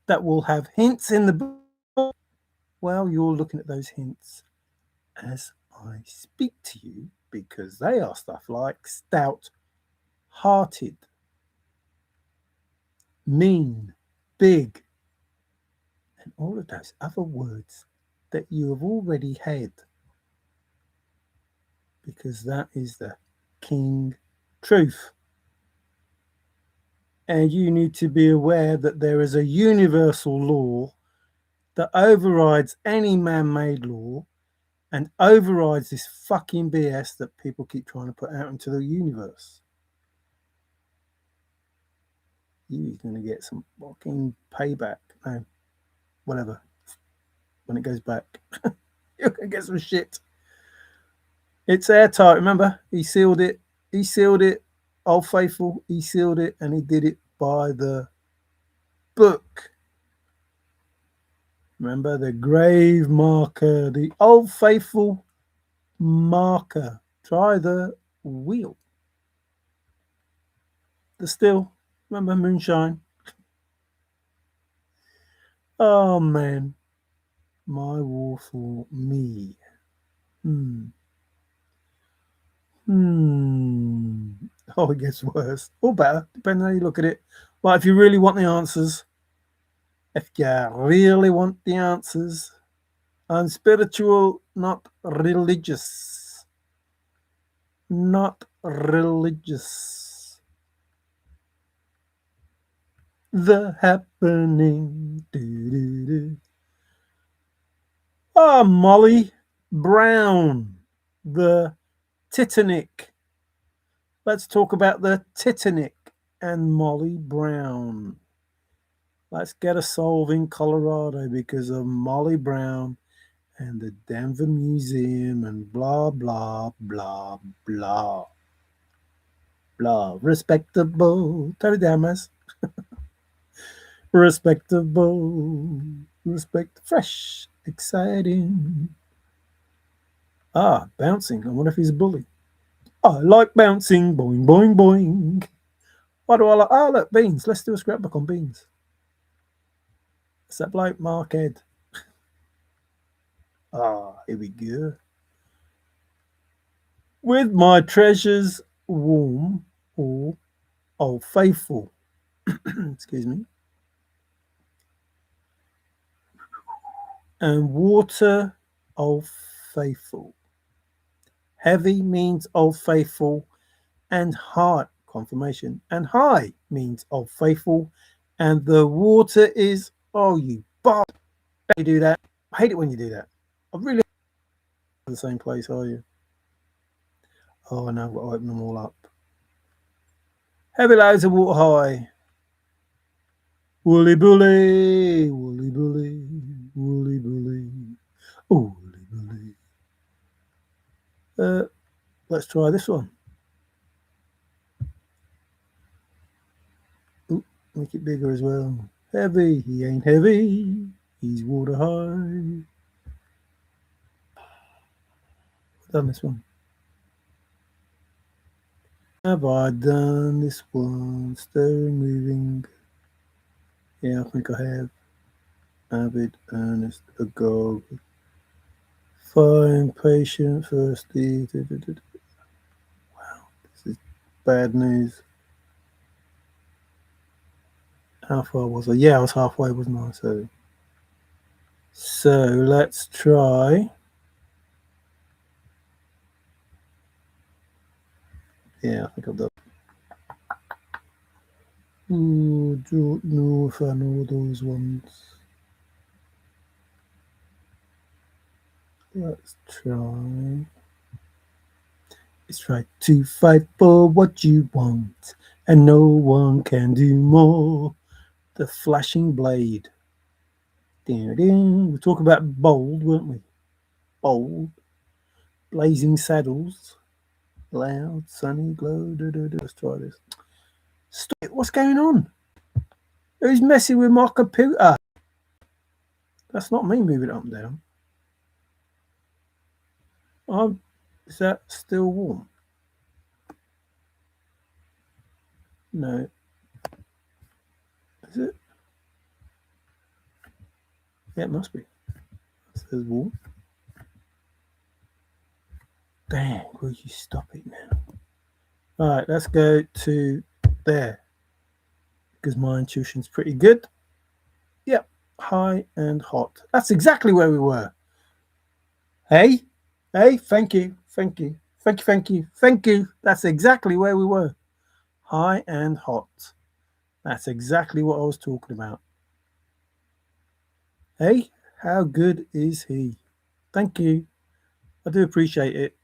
that will have hints in the book, well, you're looking at those hints as I speak to you because they are stuff like stout hearted, mean, big, and all of those other words that you have already had because that is the king truth. And you need to be aware that there is a universal law that overrides any man made law and overrides this fucking BS that people keep trying to put out into the universe. You're going to get some fucking payback. No, whatever. When it goes back, you're going to get some shit. It's airtight, remember? He sealed it. He sealed it. Old Faithful, he sealed it and he did it by the book. Remember the grave marker, the Old Faithful marker. Try the wheel. The still, remember moonshine? Oh man, my war for me. Oh, it gets worse or better, depending on how you look at it. Well, if you really want the answers, I'm spiritual, not religious. Not religious. The happening. Doo-doo-doo. Molly Brown, the Titanic. Let's talk about the Titanic and Molly Brown. Let's get a solve in Colorado because of Molly Brown and the Denver Museum and blah, blah, blah, blah. Blah. Respectable. Turn it down, Miss. Respectable. Respect. Fresh. Exciting. Bouncing. I wonder if he's a bully. I like bouncing. Boing, boing, boing. Why do I like? Oh, look, beans. Let's do a scrapbook on beans. It's that bloke, Mark Ed. Here we go. With my treasures warm or old faithful. Excuse me. And water, old faithful. Heavy means old faithful, and high, confirmation, and high means old faithful, and the water is, oh, you bastard. Don't you do that. I hate it when you do that. I really in the same place, are you? Oh, no, I've got to open them all up. Heavy loads of water high. Woolly bully, woolly bully, woolly bully, woolly bully. Let's try this one. Ooh, make it bigger as well. Heavy, he ain't heavy, he's water high. I've done this one. Have I done this one? Stirring, moving. Yeah, I think I have. Avid, earnest, agog. Fine, patient, thirsty. Wow, this is bad news. How far was I? Yeah, I was halfway, wasn't I? So let's try. Yeah, I think I've done. Ooh, don't know if I know those ones. Let's try. Let's try to fight for what you want, and no one can do more. The flashing blade. Ding, ding. We talk about bold, weren't we? Bold. Blazing saddles. Loud, sunny glow. Let's try this. Stop it. What's going on? Who's messing with my computer? That's not me moving it up and down. Is that still warm? No. Is it? Yeah, it must be. It says warm. Dang, will you stop it now? Alright, let's go to there. Because my intuition's pretty good. Yep, high and hot. That's exactly where we were. Hey, hey, thank you, thank you, thank you, thank you, thank you. That's exactly where we were. High and hot. That's exactly what I was talking about. Hey, how good is he? Thank you. I do appreciate it.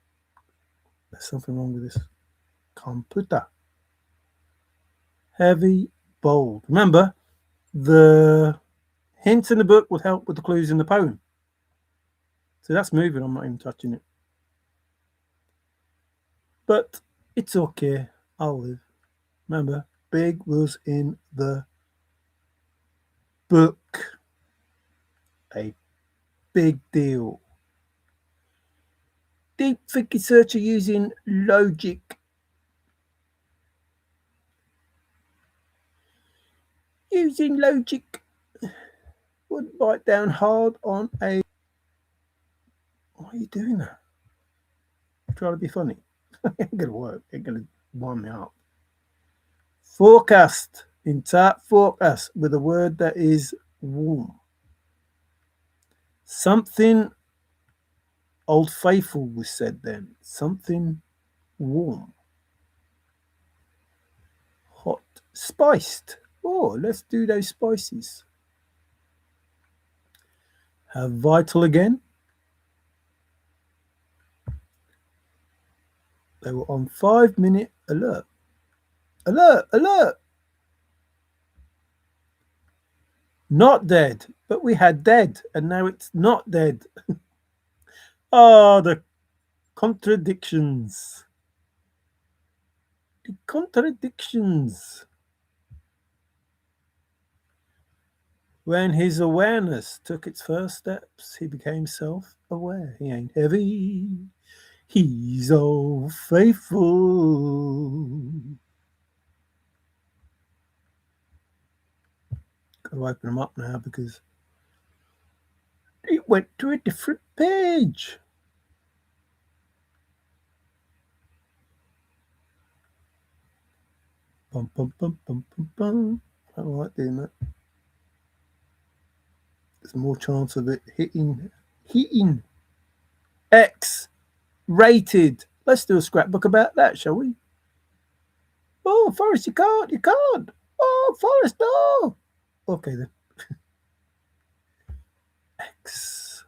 There's something wrong with this computer. Heavy, bold. Remember, the hints in the book would help with the clues in the poem. So that's moving. I'm not even touching it. But it's okay. I'll live. Remember, big was in the book. A big deal. Deep thinking searcher using logic. Using logic would bite down hard on a. Why are you doing that? Trying to be funny. It ain't gonna work. It ain't gonna wind me up. Forecast. In tap forecast with a word that is warm. Something old faithful was said then. Something warm. Hot. Spiced. Oh, let's do those spices. Have vital again. They were on 5-minute alert. Alert, alert. Not dead, but we had dead, and now it's not dead. Oh, the contradictions. The contradictions. When his awareness took its first steps, he became self-aware. He ain't heavy. He's all faithful. Got to open them up now because it went to a different page. Bum, bum, bum, bum, bum, bum. I don't like doing that. There's more chance of it hitting. X rated. Let's do a scrapbook about that, shall we? Oh, Forrest, you can't. Oh, Forrest, no. Okay then. X.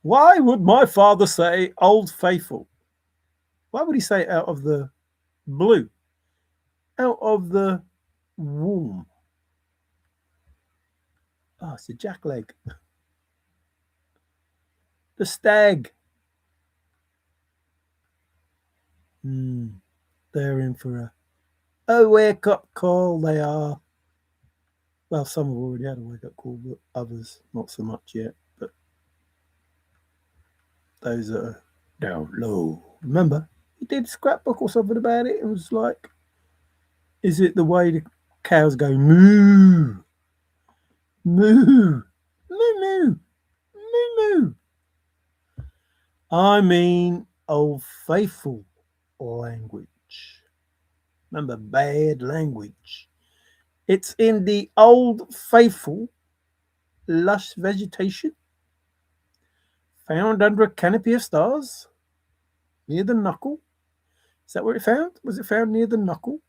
Why would my father say Old Faithful? Why would he say out of the blue? Out of the warm. Oh, it's a jackleg. The stag. They're in for a wake up call. They are. Well, some have already had a wake up call, but others not so much yet. But those are down low. Remember, he did scrapbook or something about it. It was like, is it the way the cows go moo, moo, moo, moo, moo, moo? I mean, old faithful language. Remember, bad language. It's in the old faithful lush vegetation found under a canopy of stars near the knuckle. Is that where it found? Was it found near the knuckle?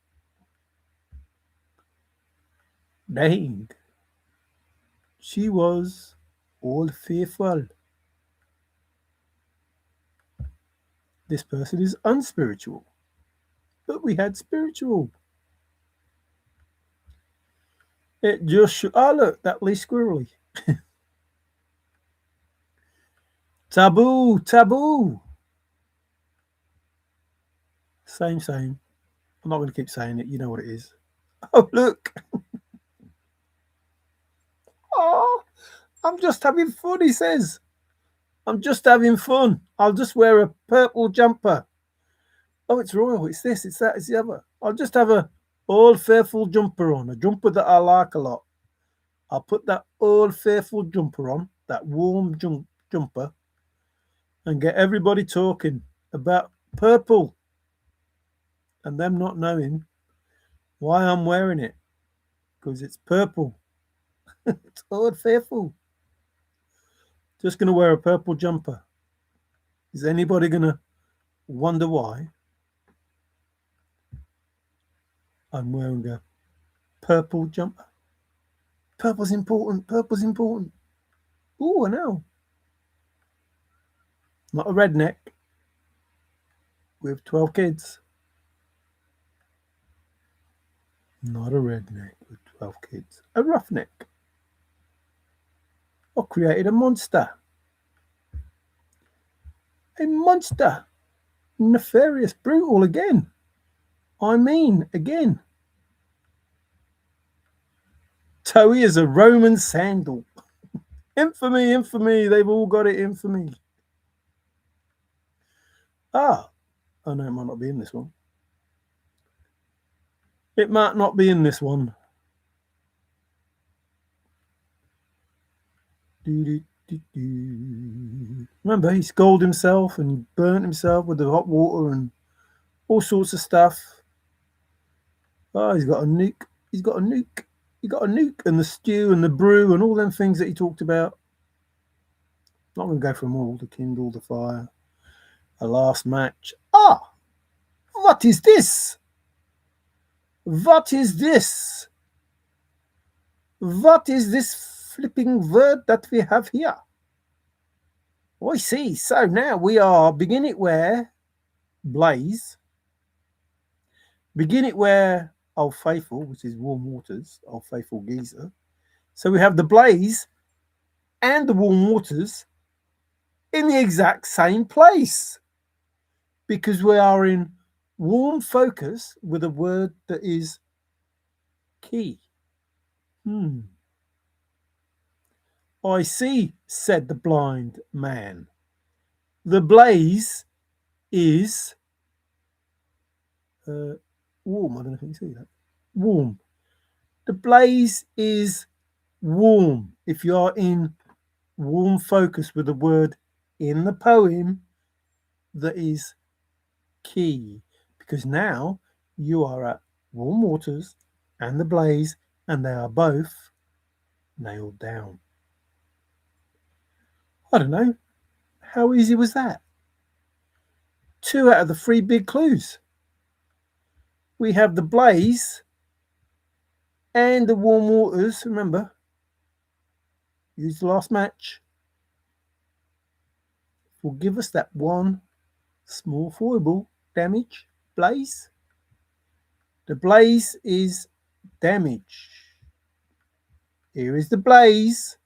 Dang. She was all fearful. This person is unspiritual. But we had spiritual. It just oh look, that Lee Squirrely. Taboo, taboo. Same, same. I'm not going to keep saying it. You know what it is. Oh, look. Oh, I'm just having fun, he says. I'm just having fun. I'll just wear a purple jumper. Oh, it's royal. It's this, it's that, it's the other. I'll just have a old faithful jumper on, a jumper that I like a lot. I'll put that old faithful jumper on, that warm jumper, and get everybody talking about purple and them not knowing why I'm wearing it because it's purple. It's old faithful. Just going to wear a purple jumper. Is anybody going to wonder why I'm wearing a purple jumper? Purple's important. Purple's important. Ooh, I know. Not a redneck with 12 kids. Not a redneck with 12 kids. A roughneck. I created a monster. A monster. Nefarious, brutal again. I mean, again. Toey is a Roman sandal. Infamy, infamy. They've all got it, infamy. Ah. Oh no, it might not be in this one. It might not be in this one. Remember, he scalded himself and burnt himself with the hot water and all sorts of stuff. Oh, he's got a nuke. He's got a nuke. He got a nuke and the stew and the brew and all them things that he talked about. Not going to go for them all. To kindle the fire. A last match. Ah, what is this? What is this? What is this flipping word that we have here? I see. So now we are begin it where Blaze. Begin it where Old Faithful, which is warm waters, Old Faithful Geyser. So we have the Blaze and the warm waters in the exact same place because we are in warm focus with a word that is key. I see, said the blind man. The blaze is warm. I don't know if you can see that. Warm. The blaze is warm. If you are in warm focus with the word in the poem that is key, because now you are at warm waters and the blaze, and they are both nailed down. I don't know. How easy was that? 2 out of the 3 big clues. We have the blaze and the warm waters. Remember, use the last match. Will give us that one small foible damage. Blaze. The blaze is damage. Here is the blaze.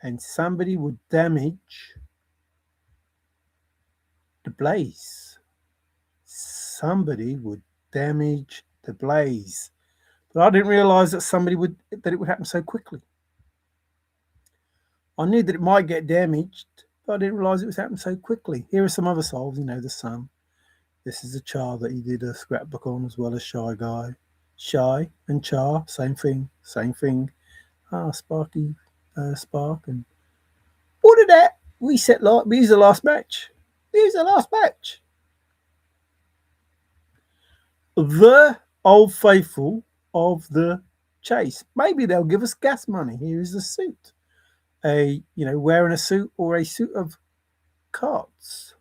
And somebody would damage the blaze. Somebody would damage the blaze. But I didn't realise that it would happen so quickly. I knew that it might get damaged, but I didn't realise it was happening so quickly. Here are some other solves, the sun. This is a char that he did a scrapbook on, as well as Shy Guy. Shy and char, same thing, same thing. Sparky, Spark, and what did that? We use the last match. Here's the last match. The Old Faithful of the chase. Maybe they'll give us gas money. Here is the suit. Wearing a suit or a suit of cards.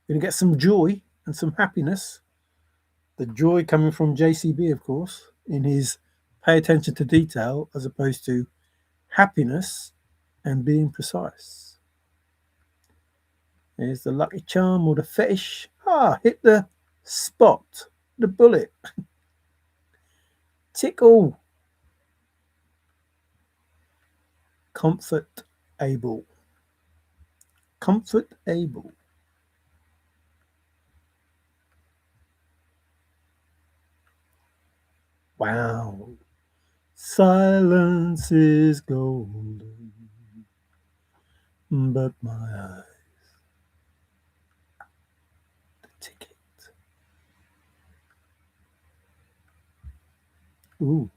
We're going to get some joy and some happiness. The joy coming from JCB, of course, in his pay attention to detail as opposed to happiness and being precise. There's the lucky charm or the fetish. Hit the spot, the bullet. Tickle. Comfort able. Comfort able. Wow. Silence is golden, but my eyes, the ticket. Ooh,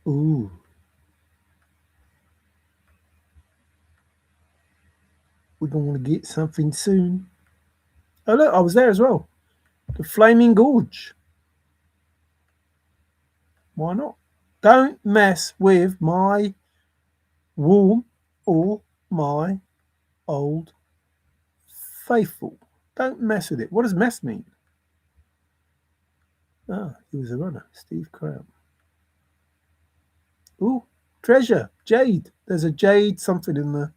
ooh. We're going to get something soon. Oh, look, I was there as well. The Flaming Gorge. Why not? Don't mess with my warm or my old faithful. Don't mess with it. What does mess mean? Ah, he was a runner. Steve Crown. Ooh, treasure. Jade. There's a jade something in the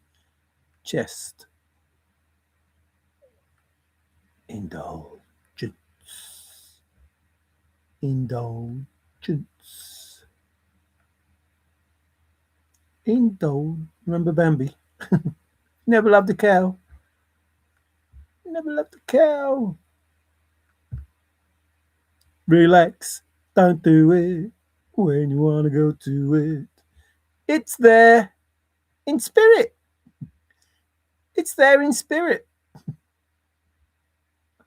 chest. Indulgence. Indulgence. Indulge. Remember Bambi? Never loved a cow. Never loved a cow. Relax. Don't do it when you want to go to it. It's there in spirit. It's there in spirit.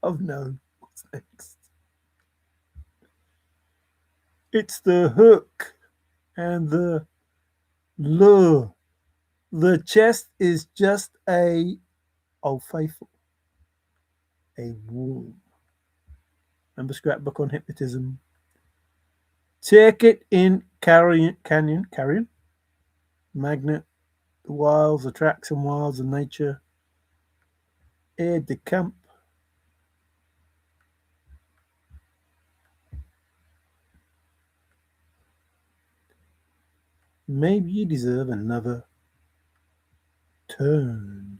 Oh no. What's next? It's the hook and the lure. The chest is just a old faithful. A womb. Remember scrapbook on hypnotism. Take it in Carrion. Magnet. The wilds, the tracks and wilds of nature. Aide de camp. Maybe you deserve another turn.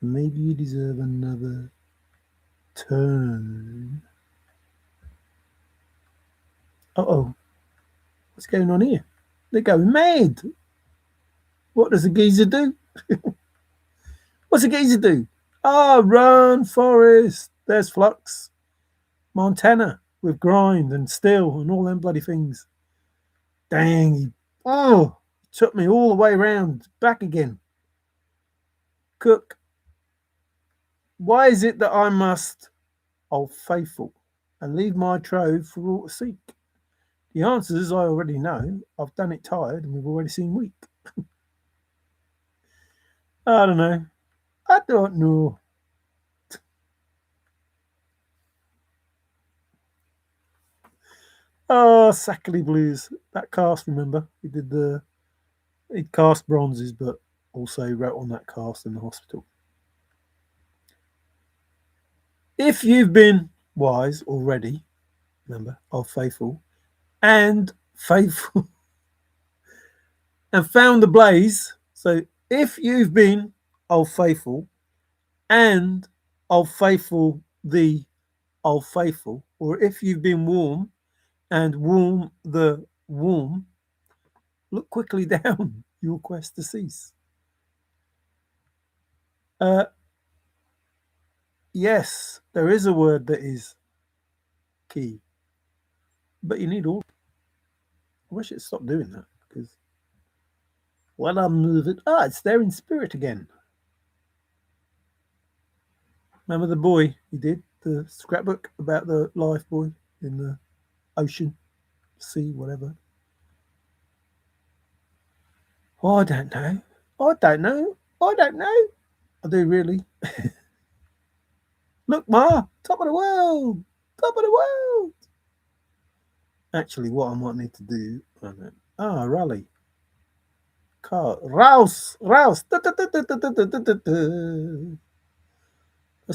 Maybe you deserve another turn. Uh-oh. What's going on here? They're going mad. What does a Geyser do? What's a Geyser do? Ah, run, Forrest. There's Flux. Montana with grind and still and all them bloody things. Dang, he took me all the way round, back again. Cook, why is it that I must, old faithful, and leave my trove for all to seek? The answers I already know. I've done it tired and we've already seen weak. I don't know. I don't know. Oh, Sackley Blues. That cast, remember? He cast bronzes, but also wrote on that cast in the hospital. If you've been wise already, remember, of faithful, and faithful, and found the blaze. So if you've been old faithful and old faithful the old faithful, or if you've been warm and warm the warm, look quickly down, your quest to cease. Uh, yes, there is a word that is key, but you need all. I wish it stopped doing that because when I move it, it's there in spirit again. Remember the boy he did the scrapbook about the life boy in the ocean, sea, whatever. Oh, I don't know. I don't know. I don't know. I do really. Look, Ma, top of the world, top of the world. Actually, what I might need to do, I don't know. Rally. Car. Rouse. Rouse. Let's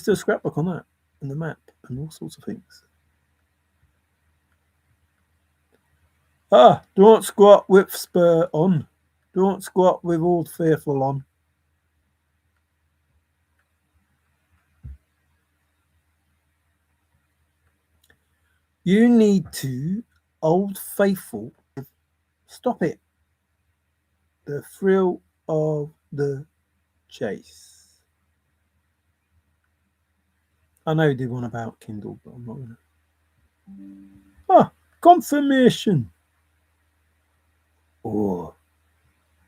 do a scrapbook on that and the map and all sorts of things. Don't squat with spur on. Don't squat with old faithful on. You need to, old faithful, stop it. The thrill of the chase. I know you did one about Kindle, but I'm not going to. Confirmation. Oh,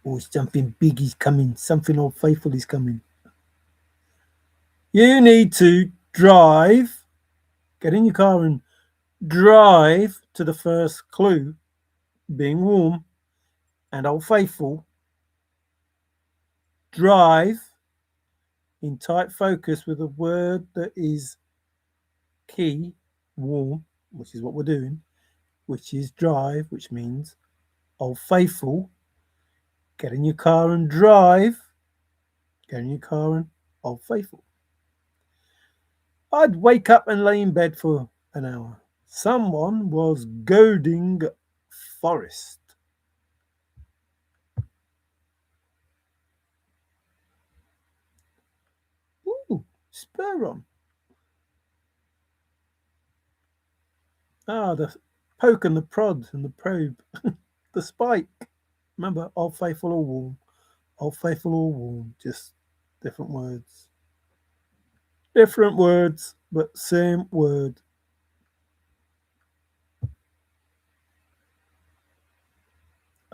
oh, something big is coming. Something old faithful is coming. You need to drive, get in your car and drive to the first clue, being warm and old faithful. Drive in tight focus with a word that is key, warm, which is what we're doing, which is drive, which means old faithful. Get in your car and drive. Get in your car and old faithful. I'd wake up and lay in bed for an hour. Someone was goading Forrest. Ooh, spur on. Ah, the poke and the prod and the probe. The spike. Remember, old faithful or warm. Old faithful or warm. Just different words. Different words, but same word.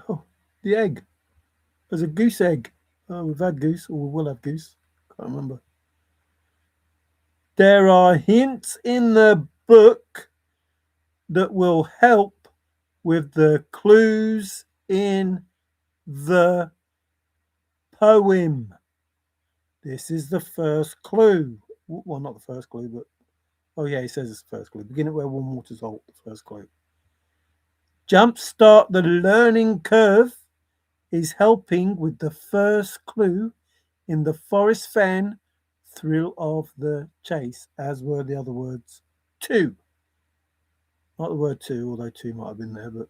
Oh, the egg. There's a goose egg. Oh, we've had goose, or we will have goose. Can't remember. There are hints in the book that will help with the clues in the poem. This is the first clue. Well, not the first clue, but oh yeah, he says it's the first clue. Begin at where warm water's halt. The first clue. Jumpstart the learning curve is helping with the first clue in the Forrest Fenn thrill of the chase, as were the other words too. Not the word two, although two might have been there, but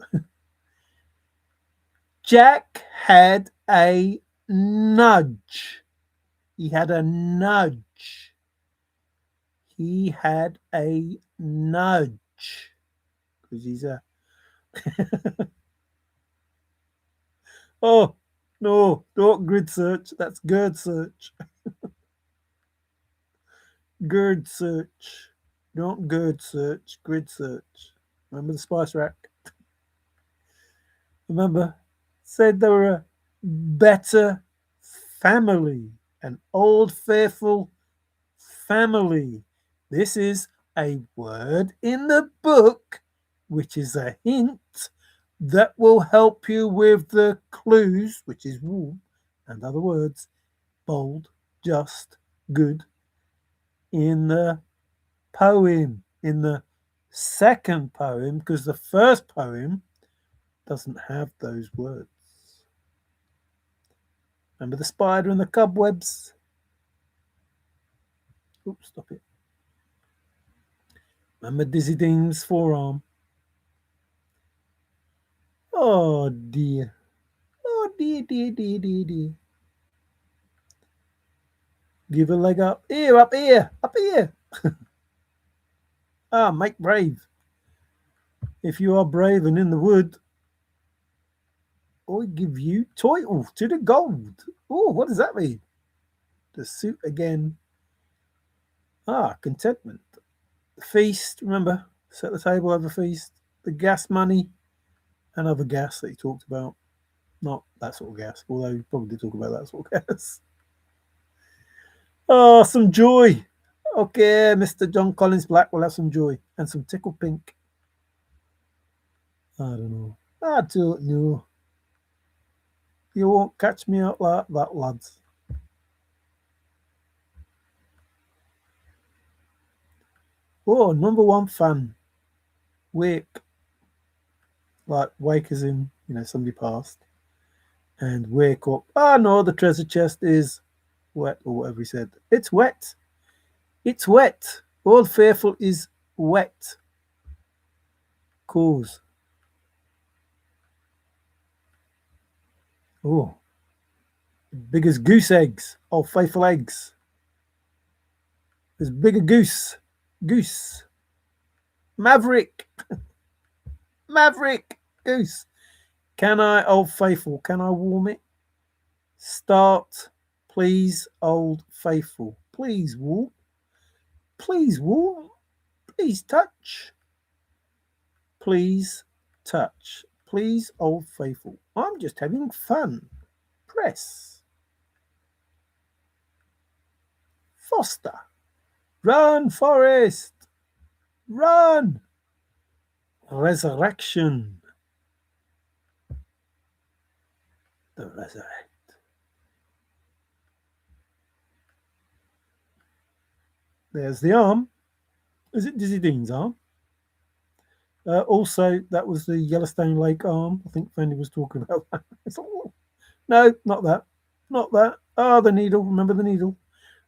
Jack had a nudge. He had a nudge. He had a nudge. Because he's a. Oh, no, don't grid search. That's gird search. Gird search. Don't gird search, grid search. Remember the spice rack? Remember? Said they were a better family. An old faithful family. This is a word in the book, which is a hint that will help you with the clues, which is warm and other words, bold, just, good, in the poem, in the second poem, because the first poem doesn't have those words. Remember the spider and the cobwebs? Oops, stop it. Remember Dizzy Dean's forearm? Oh dear. Oh dear, dear, dear, dear, dear. Give a leg up. Here, up here, up here. Ah, make brave. If you are brave and in the wood, I give you title to the gold. Oh, what does that mean? The suit again. Ah, contentment. The feast, remember, set the table, have a feast. The gas money, and other gas that he talked about. Not that sort of gas, although he probably did talk about that sort of gas. Oh, some joy. Okay, Mr. John Collins Black will have some joy and some tickle pink. I don't know. I don't know. You won't catch me out like that, lads. Oh, number one fan. Wake. Like, wake as in, somebody passed. And wake up. Oh, no, the treasure chest is wet, or whatever he said. It's wet. It's wet. Old Faithful is wet. Cause. Oh, big as goose eggs. Old Faithful eggs. As big a goose. Goose. Maverick. Maverick. Goose. Can I, Old Faithful, can I warm it? Start, please, Old Faithful. Please warm. Please warm. Please touch. Please touch. Please, old faithful. I'm just having fun. Press. Foster. Run, Forrest. Run. Resurrection. The resurrect. There's the arm. Is it Dizzy Dean's arm? Also, that was the Yellowstone Lake arm. I think Fendi was talking about that. No, not that. Not that. Oh, the needle. Remember the needle.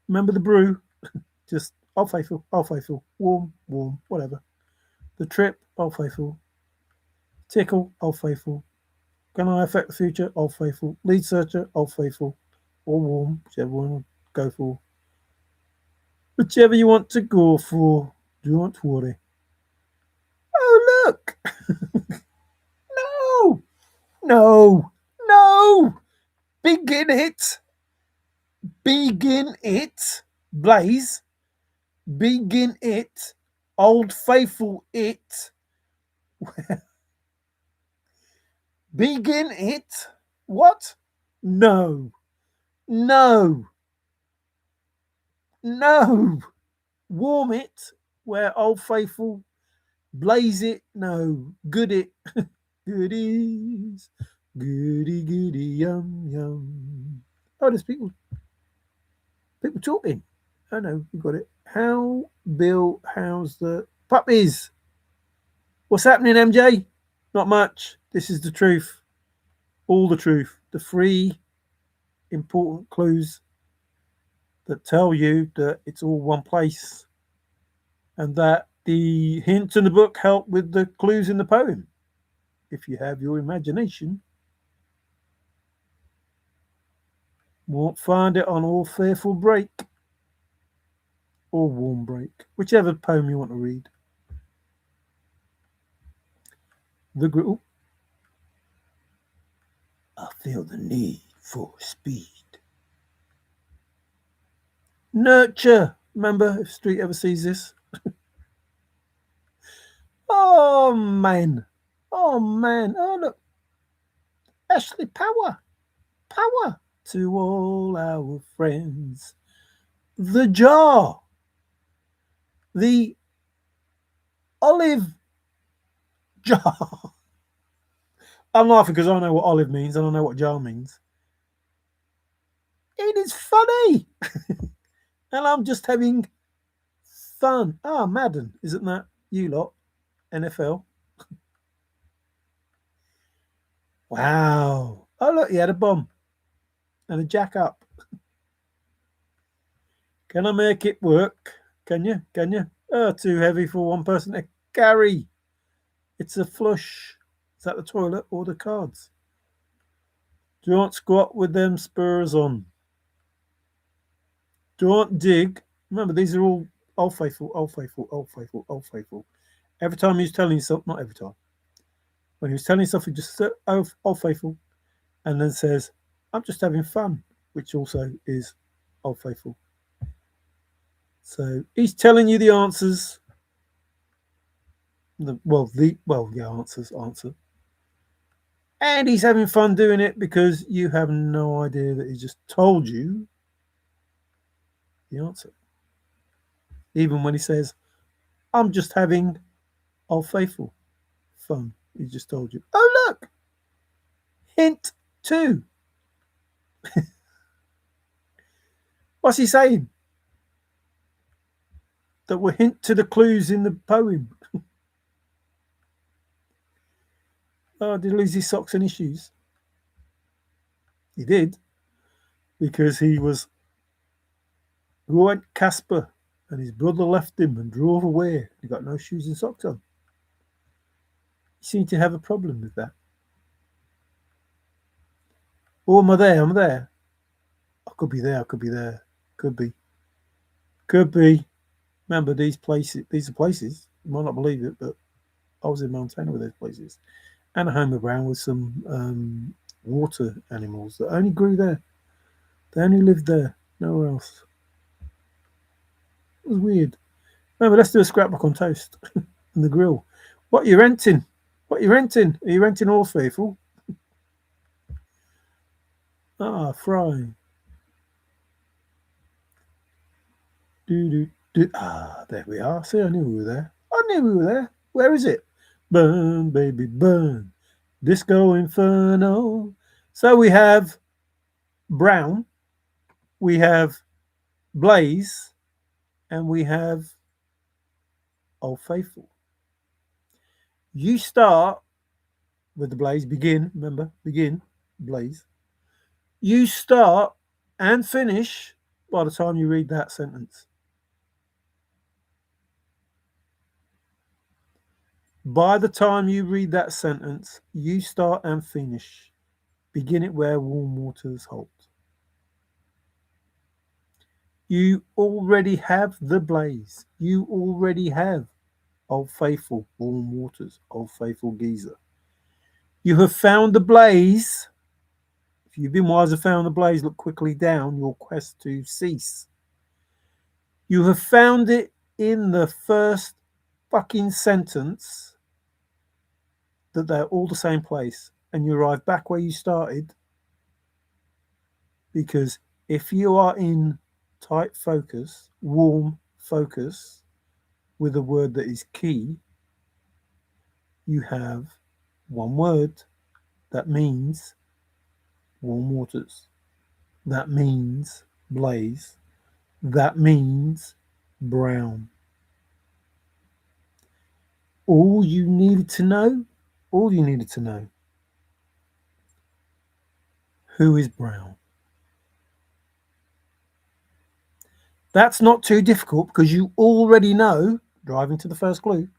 Remember the brew. Just, Old Faithful, Old Faithful. Warm, warm, whatever. The trip, Old Faithful. Tickle, Old Faithful. Can I affect the future? Old Faithful. Lead searcher, Old Faithful. Or warm, whichever one you go for. Whichever you want to go for. Don't worry. Oh, look! No! No! No! Begin it! Begin it! Blaze! Begin it! Old Faithful it! Begin it? What? No! No! No! Warm it where Old Faithful, blaze it, no, good it, goodies, goody goody yum yum. Oh, there's people talking. Oh no, we got it. How, Bill, how's the puppies? What's happening, MJ? Not much. This is the truth. All the truth. The 3 important clues that tell you that it's all one place and that the hints in the book help with the clues in the poem. If you have your imagination, won't find it on All Fearful Break or Warm Break, whichever poem you want to read. The griddle. I feel the need for speed. Nurture. Remember, if Street ever sees this. Oh, man. Oh, man. Oh, look. Ashley Power. Power to all our friends. The jar. The olive jar. I'm laughing because I know what olive means and I know what jar means. It is funny. And I'm just having fun. Ah, Madden. Isn't that you lot? NFL. Wow. Oh, look, he had a bomb and a jack up. Can I make it work? Can you? Can you? Oh, too heavy for one person to carry. It's a flush. Is that the toilet or the cards? Don't squat with them spurs on. Don't dig. Remember, these are all Old Faithful, Old Faithful, Old Faithful, Old Faithful. Every time he was telling you something, not every time. When he was telling you something, just said, Old Faithful, and then says, I'm just having fun, which also is Old Faithful. So he's telling you the answers. Answer. And he's having fun doing it because you have no idea that he just told you the answer. Even when he says, I'm just having Old Faithful fun. He just told you. Oh, look. Hint 2. What's he saying? That will hint to the clues in the poem. Oh, did he lose his socks and his shoes? He did. Because he went Casper and his brother left him and drove away. He got no shoes and socks on. He seemed to have a problem with that. Oh, am I there? I'm there. I could be there. I could be there. Could be. Could be. Remember, these are places. You might not believe it, but I was in Montana with those places. And a home of brown with some water animals that only grew there. They only lived there, nowhere else. It was weird. Remember, let's do a scrapbook on toast and the grill. What you renting? What you renting? Are you renting All Faithful? Ah, Fry. Ah, there we are. See, I knew we were there. I knew we were there. Where is it? Burn, baby, burn. Disco Inferno. So we have Brown, we have Blaze, and we have Old Faithful. You start with the Blaze. Begin, remember, begin, Blaze. You start and finish by the time you read that sentence. By the time you read that sentence, you start and finish. Begin it where warm waters halt. You already have the Blaze. You already have Old Faithful, warm waters, Old Faithful Geyser. You have found the Blaze. If you've been wise and found the Blaze, look quickly down, your quest to cease. You have found it in the first fucking sentence that they're all the same place, and you arrive back where you started. Because if you are in tight focus, warm focus, with a word that is key, you have one word that means warm waters. That means Blaze. That means Brown. All you needed to know, who is Brown? That's not too difficult because you already know, drive to the first clue,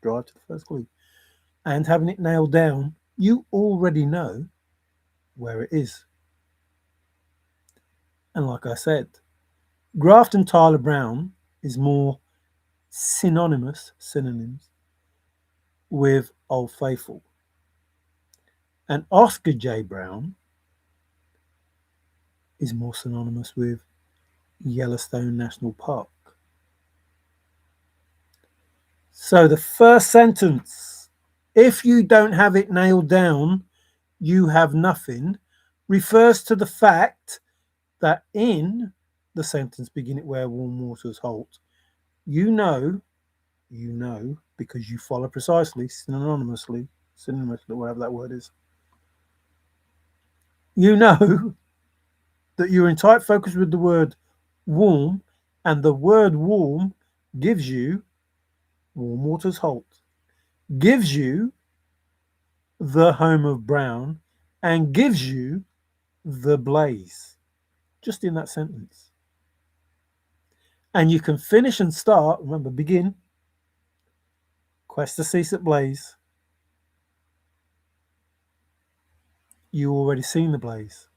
and having it nailed down, you already know where it is. And like I said, Grafton Tyler Brown is more synonyms with Old Faithful. And Oscar J. Brown is more synonymous with Yellowstone National Park. So the first sentence, if you don't have it nailed down, you have nothing, refers to the fact that in the sentence begin it where warm waters halt, you know, because you follow precisely, synonymously, whatever that word is, you know that you're in tight focus with the word warm, and the word warm gives you warm waters halt, gives you the home of Brown, and gives you the Blaze, just in that sentence. And you can finish and start, remember, begin, quest to cease at Blaze. You already seen the Blaze.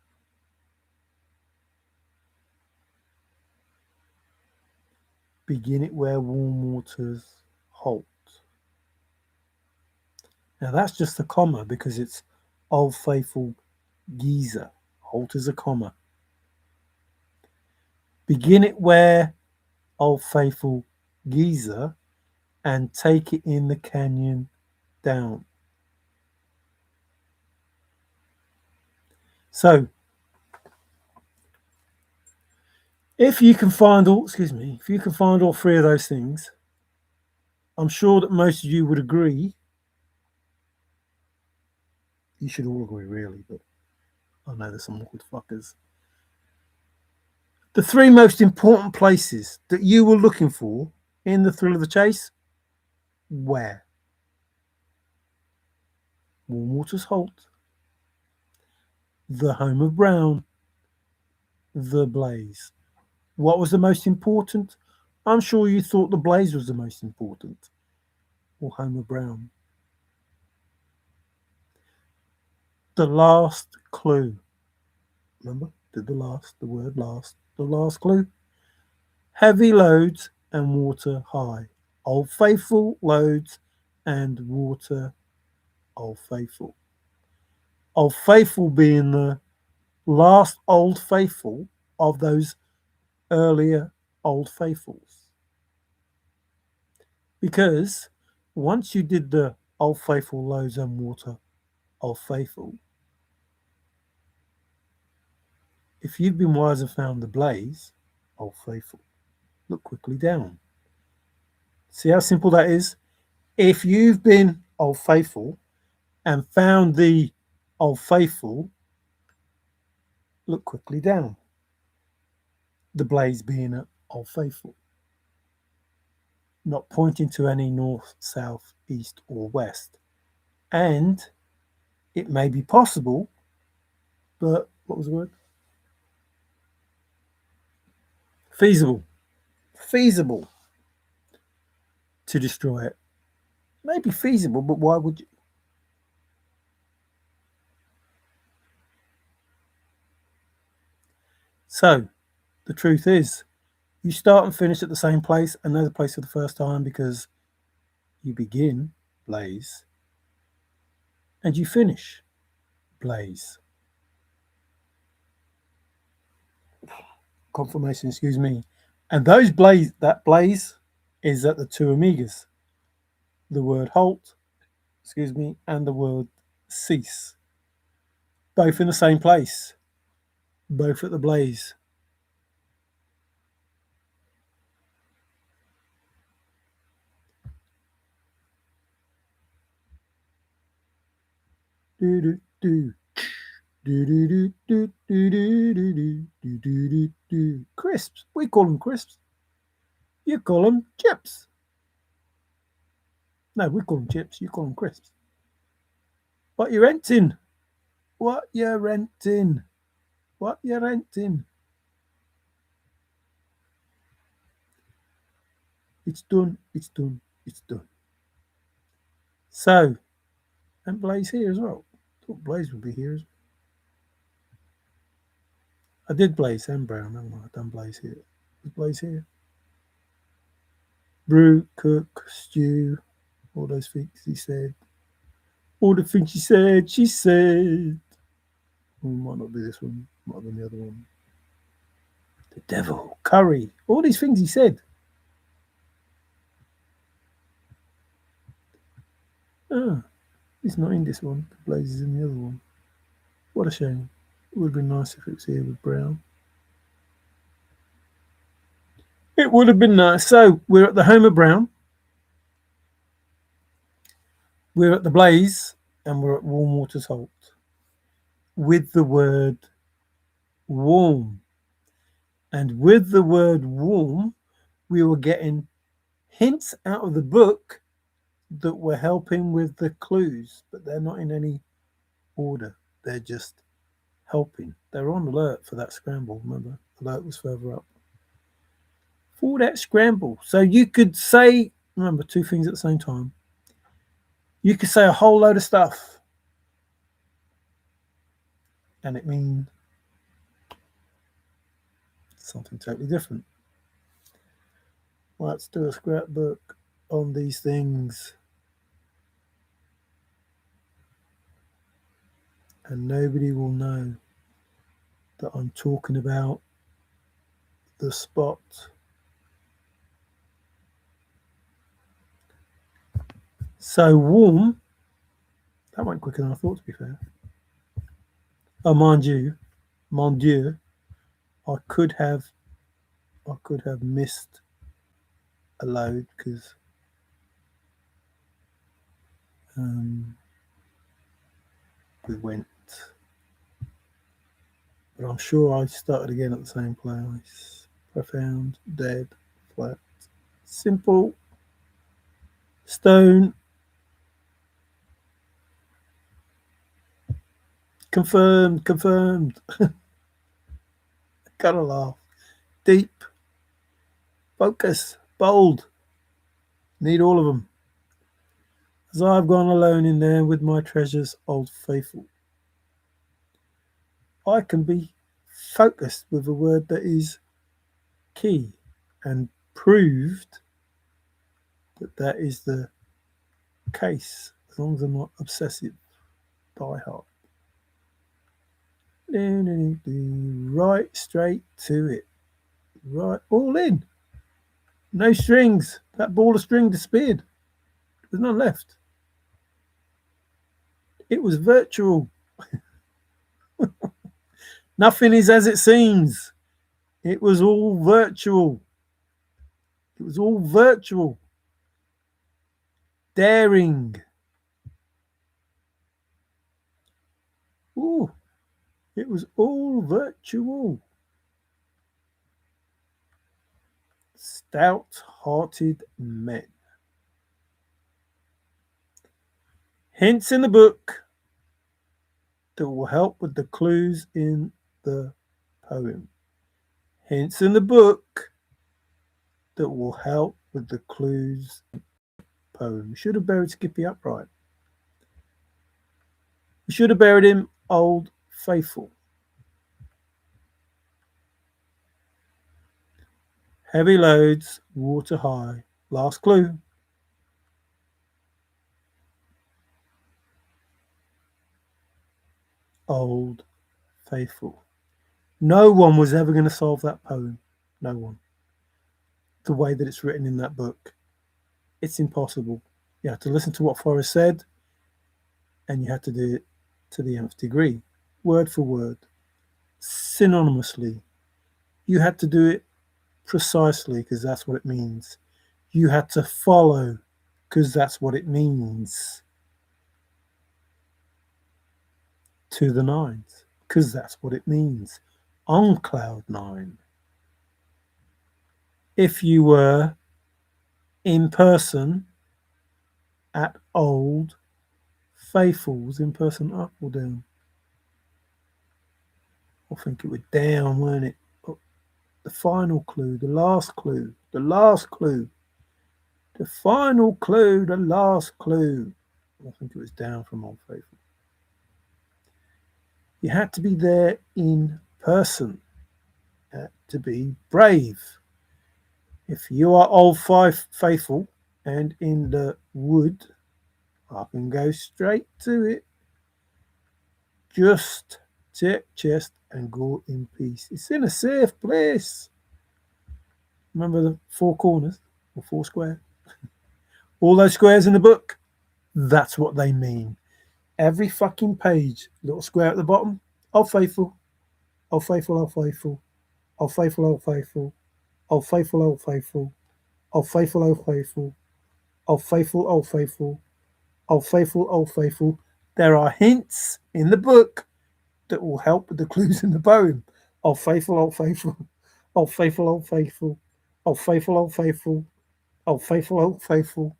Begin it where warm waters halt. Now that's just a comma because it's Old Faithful Geyser. Halt is a comma. Begin it where Old Faithful Geyser and take it in the canyon down. So if you can find all three of those things, I'm sure that most of you would agree. You should all agree, really, but I know there's some awkward fuckers. The three most important places that you were looking for in the thrill of the chase, where? Warm Waters Halt, the home of Brown, the Blaze. What was the most important? I'm sure you thought the Blaze was the most important, or home of Brown. The last clue. Remember? The last clue. Heavy loads and water high. Old Faithful loads and water Old Faithful. Old Faithful being the last Old Faithful of those earlier Old Faithfuls. Because once you did the Old Faithful, loads and water. Old Faithful. If you've been wise and found the blaze, Old Faithful, look quickly down. See how simple that is? If you've been Old Faithful and found the Old Faithful, look quickly down. The blaze being at Old Faithful, not pointing to any north, south, east, or west. And it may be possible, but what was the word? Feasible. Feasible to destroy it. Maybe feasible, but why would you? So, the truth is, you start and finish at the same place, and know the place for the first time because you begin blaze and you finish blaze. Confirmation, excuse me. And that blaze is at the two omegas. The word halt, excuse me, and the word cease. Both in the same place. Both at the blaze. Do do do. Do do do do do do do do do do do. Crisps. We call them crisps. You call them chips. No, we call them chips. You call them crisps. What you renting? What you renting? What you renting? It's done. It's done. It's done. So, and Blaze here as well. I thought Blaze would be here as well. I did Blaze and Brown, haven't I? I've done Blaze here. Is Blaze here? Brew, cook, stew, all those things he said. All the things she said. Oh, might not be this one, might have been the other one. The devil, curry, all these things he said. Ah, he's not in this one. Blaze is in the other one. What a shame. It would have been nice if it was here with Brown. It would have been nice. So we're at the home of Brown. We're at the Blaze, and we're at Warm Waters Holt with the word warm. And with the word warm, we were getting hints out of the book that were helping with the clues, but they're not in any order. They're just helping. They're on alert for that scramble. Remember, alert was further up. For that scramble. So you could say, remember, two things at the same time. You could say a whole load of stuff, and it means something totally different. Let's do a scrapbook on these things. And nobody will know that I'm talking about the spot. So warm, that went quicker than I thought, to be fair. Oh, mon Dieu, I could have missed a load because we went, but I'm sure I started again at the same place. Profound, dead, flat, simple, stone, confirmed. Gotta laugh. Deep, focus, bold. Need all of them. As I've gone alone in there with my treasures, old faithful. I can be focused with a word that is key and proved that is the case, as long as I'm not obsessive by heart. Right straight to it. Right, all in. No strings. That ball of string disappeared. There's none left. It was virtual. Nothing is as it seems. It was all virtual. It was all virtual. Daring. Ooh, it was all virtual. Stout-hearted men. Hints in the book that will help with the clues in the poem. Hints in the book that will help with the clues in the poem. We should have buried Skippy upright. We should have buried him Old Faithful. Heavy loads, water high. Last clue. Old Faithful. No one was ever going to solve that poem. No one. The way that it's written in that book. It's impossible. You have to listen to what Forrest said, and you have to do it to the nth degree, word for word, synonymously. You had to do it precisely because that's what it means. You had to follow because that's what it means. To the nines because that's what it means. On cloud nine. If you were in person at Old Faithful's, in person up or down? I think it was down, weren't it? But the final clue, the last clue, the last clue, the final clue, the last clue. I think it was down from Old Faithful. You had to be there in person. You had to be brave. If you are Old Faithful and in the wood, I can go straight to it. Just check chest and go in peace. It's in a safe place. Remember the four corners or four squares? All those squares in the book, that's what they mean. Every fucking page, little square at the bottom. Oh faithful, oh faithful, oh faithful, oh faithful, oh faithful, oh faithful, oh faithful, oh faithful, oh faithful, oh faithful, oh faithful, oh faithful, oh faithful. There are hints in the book that will help with the clues in the poem. Oh faithful, oh faithful, oh faithful, oh faithful, oh faithful, oh faithful, oh faithful, oh faithful.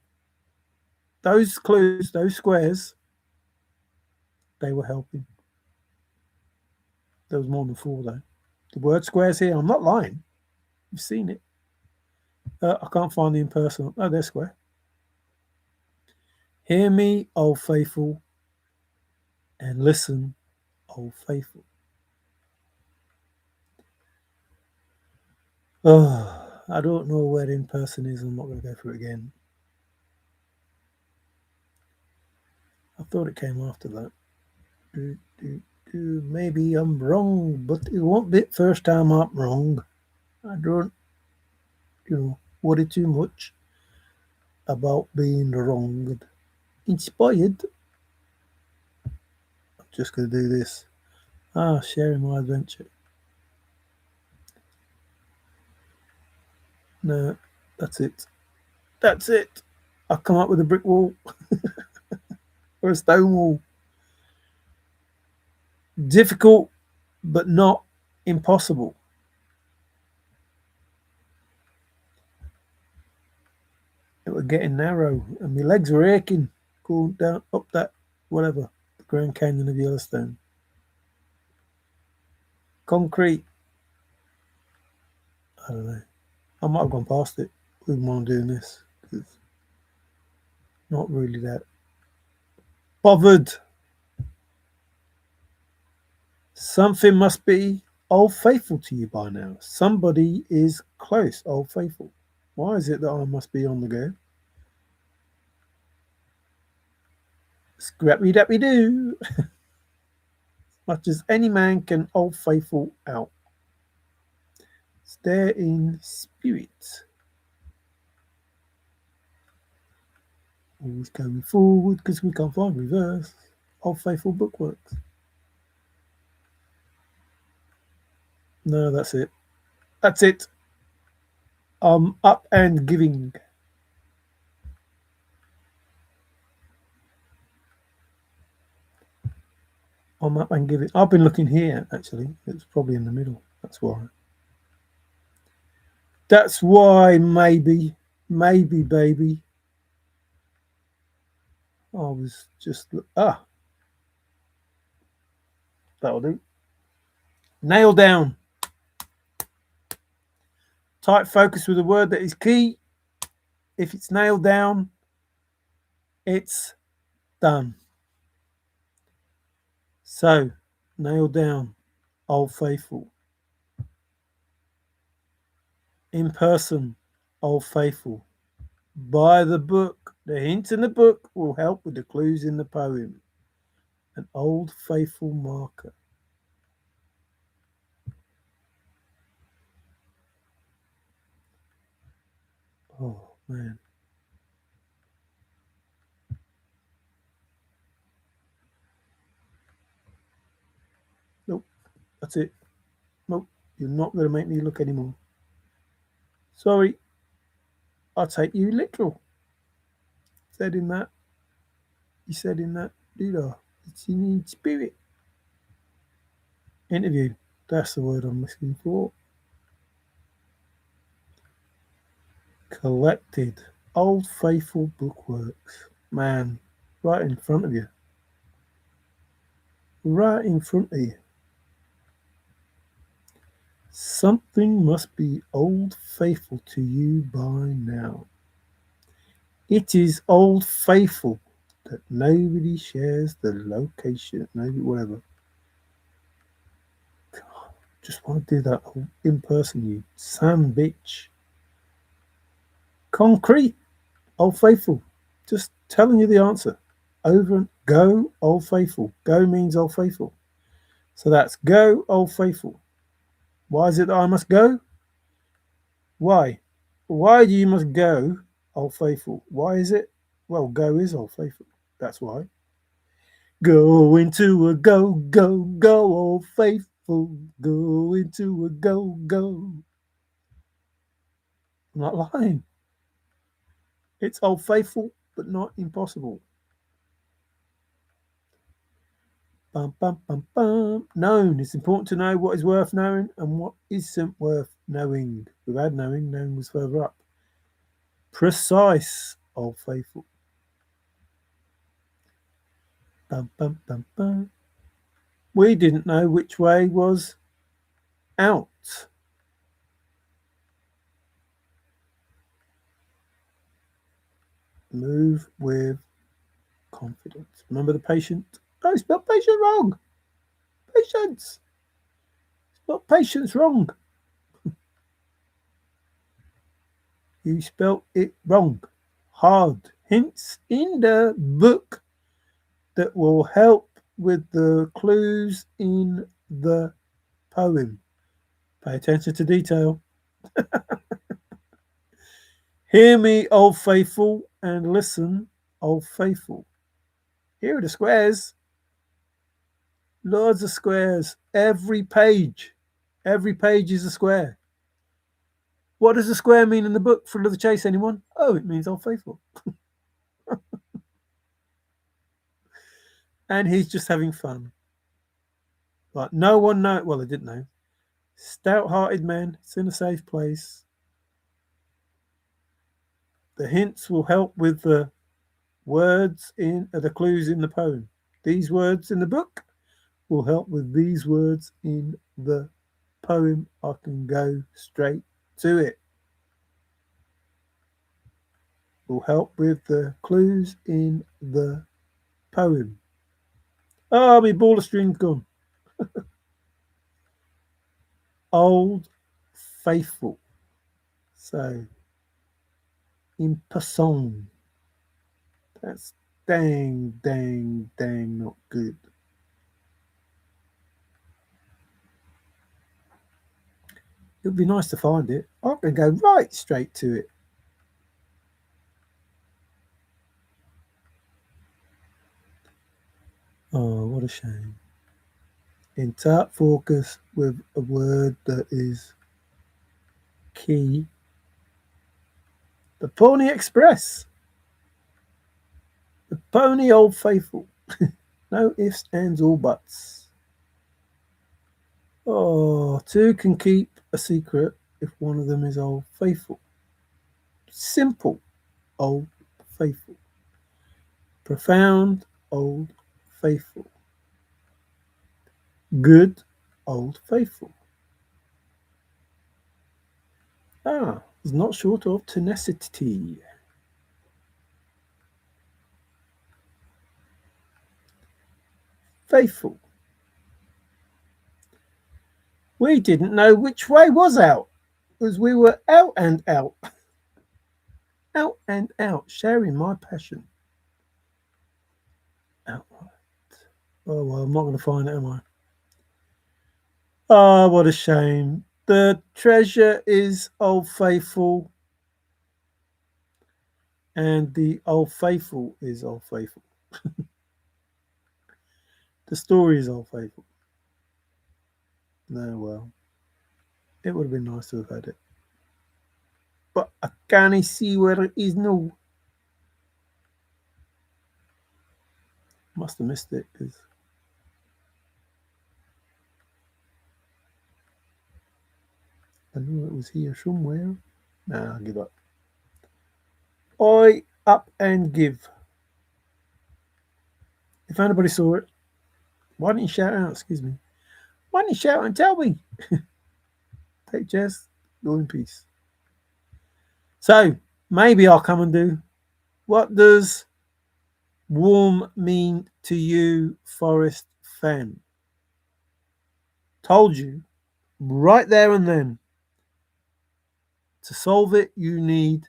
Those clues, those squares, they were helping. There was more than four though. The word squares here, I'm not lying. You've seen it. I can't find the impersonal. Oh, they're square. Hear me, O faithful, and listen, O faithful. Oh, I don't know where in person is. I'm not going to go through it again. I thought it came after that. Maybe I'm wrong, but it won't be the first time I'm wrong. I don't, worry too much about being wronged. Inspired. I'm just going to do this. Sharing my adventure. No, that's it. That's it. I'll come up with a brick wall or a stone wall. Difficult, but not impossible. It was getting narrow, and my legs were aching going down up that whatever the Grand Canyon of Yellowstone. Concrete. I don't know. I might have gone past it even while I'm doing this because not really that bothered. Something must be Old Faithful to you by now. Somebody is close, Old Faithful. Why is it that I must be on the go? Scrappy dappy doo. As much as any man can Old Faithful out. Stare in spirit. Always going forward because we can't find reverse. Old Faithful bookworks. No, that's it. That's it. Up and giving. I'm up and giving. I've been looking here, actually. It's probably in the middle. That's why. That's why, maybe, baby. I was just. That'll do. Nail down. Tight focus with a word that is key. If it's nailed down, it's done. So, nail down. Old Faithful. In person. Old Faithful. Buy the book. The hints in the book will help with the clues in the poem. An Old Faithful marker. Oh, man. Nope. That's it. Nope. You're not going to make me look anymore. Sorry. I'll take you literal. Said in that. You said in that. Doodah. It's in spirit. Interview. That's the word I'm looking for. Collected. Old Faithful bookworks. Man. Right in front of you. Right in front of you. Something must be Old Faithful to you by now. It is Old Faithful that nobody shares the location. Maybe whatever. God, just want to do that in person, you Sam bitch. Concrete. Old Faithful. Just telling you the answer. Over and go, Old Faithful. Go means Old Faithful. So that's go, Old Faithful. Why is it that I must go? Why? Why do you must go, Old Faithful? Why is it? Well, go is Old Faithful. That's why. Go into a go, go, go, Old Faithful. Go into a go, go. I'm not lying. It's Old Faithful, but not impossible. Bum, bum, bum, bum. Known. It's important to know what is worth knowing and what isn't worth knowing. We've had knowing. Knowing was further up. Precise. Old Faithful. Bum, bum, bum, bum. We didn't know which way was out. Move with confidence. Remember the patient? Oh, spelled patient wrong. Patience. Spelled patience wrong. You spelled it wrong. Hard. Hints in the book that will help with the clues in the poem. Pay attention to detail. Hear me, Old Faithful, and listen, Old Faithful. Here are the squares. Loads of squares. Every page is a square. What does a square mean in the book? Thrill of the Chase, anyone? Oh, it means Old Faithful. And he's just having fun. Like no one know. Well, they didn't know. Stout-hearted man. It's in a safe place. The hints will help with the words in the clues in the poem. These words in the book will help with these words in the poem. I can go straight to it. Will help with the clues in the poem. Oh, my ball of string's gone. Old Faithful. So, in person. That's dang not good. It would be nice to find it. I can go right straight to it. Oh, what a shame. In tight focus with a word that is key. The Pony Express. The Pony Old Faithful. No ifs, ands, or buts. Oh, two can keep a secret if one of them is Old Faithful. Simple, Old Faithful. Profound, Old Faithful. Good, Old Faithful. Is not short of tenacity. Faithful. We didn't know which way was out, as we were out and out. Out and out, sharing my passion. Outright. Oh, well, I'm not going to find it, am I? Ah, what a shame. The treasure is Old Faithful, and the Old Faithful is Old Faithful. The story is Old Faithful. No, well, it would have been nice to have had it. But I can't see where it is now. Must have missed it because I knew it was here somewhere. Nah, I give up. I up and give. If anybody saw it, why didn't you shout out? Excuse me. Why didn't you shout and tell me? Take chess, go in peace. So maybe I'll come and do. What does warm mean to you, Forrest Fenn? Told you right there and then. To solve it, you need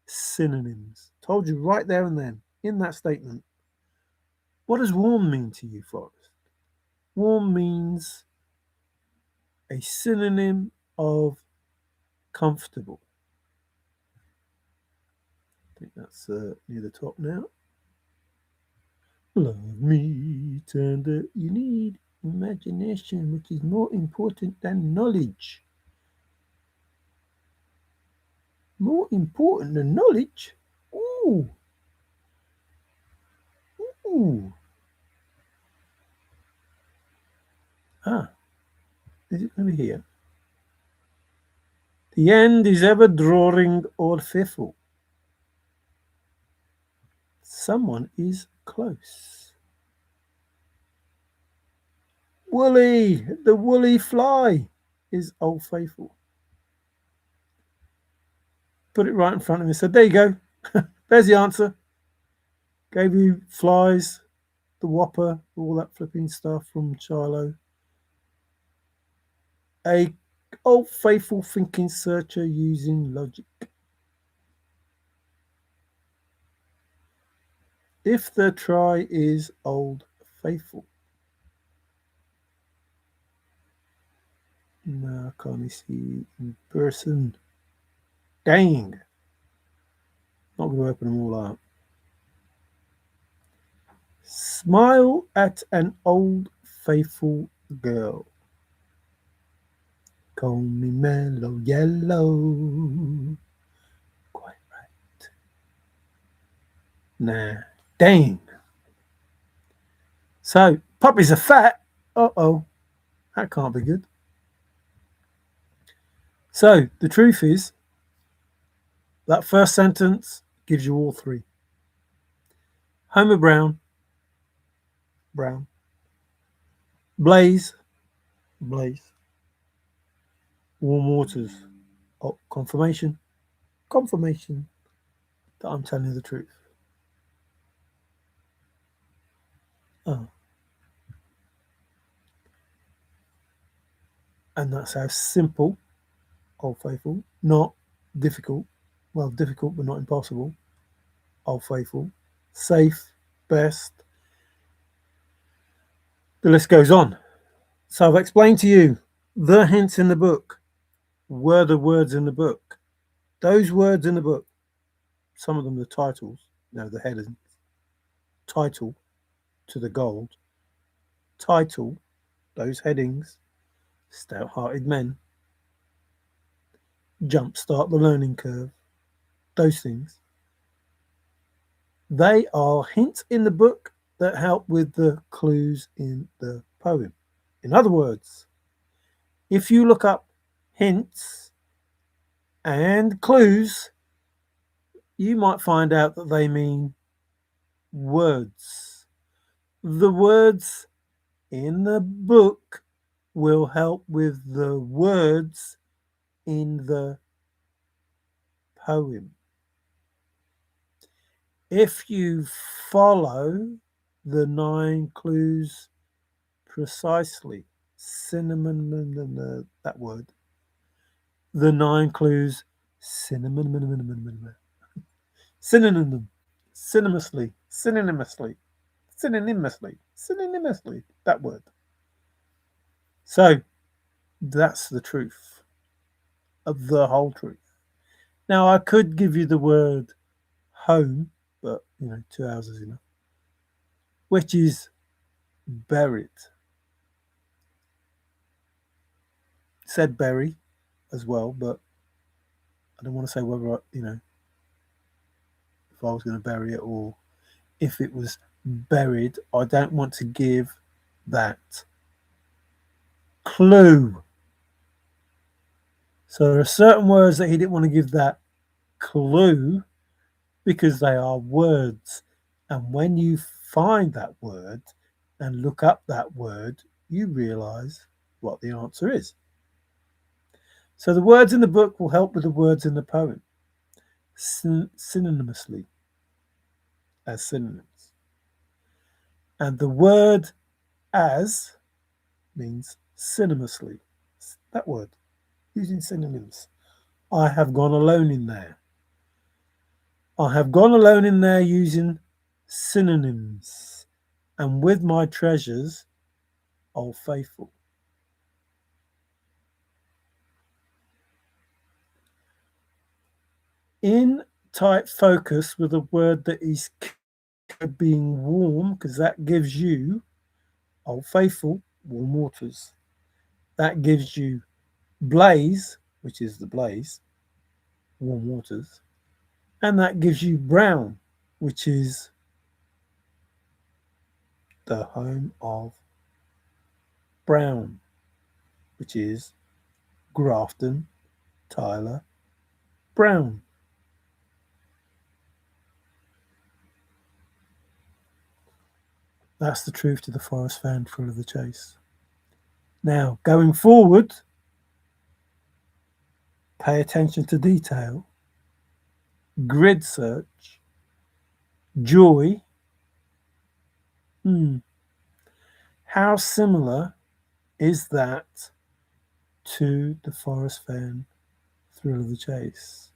synonyms. Told you right there and then in that statement. What does warm mean to you, Forrest? Warm means a synonym of comfortable. I think that's near the top now. Love me tender, you need imagination, which is more important than knowledge. More important than knowledge? Ooh. Ooh. Is it over here? The end is ever drawing or fearful. Someone is close. Woolly, the woolly fly is Old Faithful. Put it right in front of me. Said, there you go. There's the answer. Gave you flies, the whopper, all that flipping stuff from Shiloh. A Old Faithful thinking searcher using logic. If the try is Old Faithful. No, I can't see in person. Dang. Not going to open them all up. Smile at an old faithful girl. Call me mellow yellow. Quite right. Nah. Dang. So, puppies are fat. Uh-oh. That can't be good. So, the truth is, that first sentence gives you all three. Homer Brown, brown. Blaze, blaze. Warm waters. Oh, confirmation, confirmation that I'm telling you the truth. Oh. And that's how simple, Old Faithful, not difficult. Well, difficult but not impossible. Old Faithful, safe, best. The list goes on. So I've explained to you the hints in the book were the words in the book. Those words in the book, some of them the titles, the headers, title to the gold, title, those headings, stout-hearted men, jumpstart the learning curve, those things, they are hints in the book that help with the clues in the poem. In other words, if you look up hints and clues, you might find out that they mean words. The words in the book will help with the words in the poem. If you follow the 9 clues precisely, that word, the 9 clues, synonymously, that word. So that's the truth of the whole truth. Now I could give you the word home, but 2 hours is enough, which is buried. Said bury as well, but I don't want to say whether if I was going to bury it or if it was buried. I don't want to give that clue. So there are certain words that he didn't want to give that clue because they are words. And when you find that word and look up that word, you realize what the answer is. So the words in the book will help with the words in the poem, synonymously, as synonyms. And the word as means synonymously. That word, using synonyms. I have gone alone in there. I have gone alone in there using synonyms. And with my treasures, Old Faithful. In tight focus with a word that is being warm, because that gives you Old Faithful, warm waters. That gives you blaze, which is the blaze, warm waters. And that gives you brown, which is the home of Brown, which is Grafton, Tyler, Brown. That's the truth to the Forrest Fenn thrill of the chase. Now, going forward, pay attention to detail, grid search, joy. How similar is that to the Forrest Fenn thrill of the chase?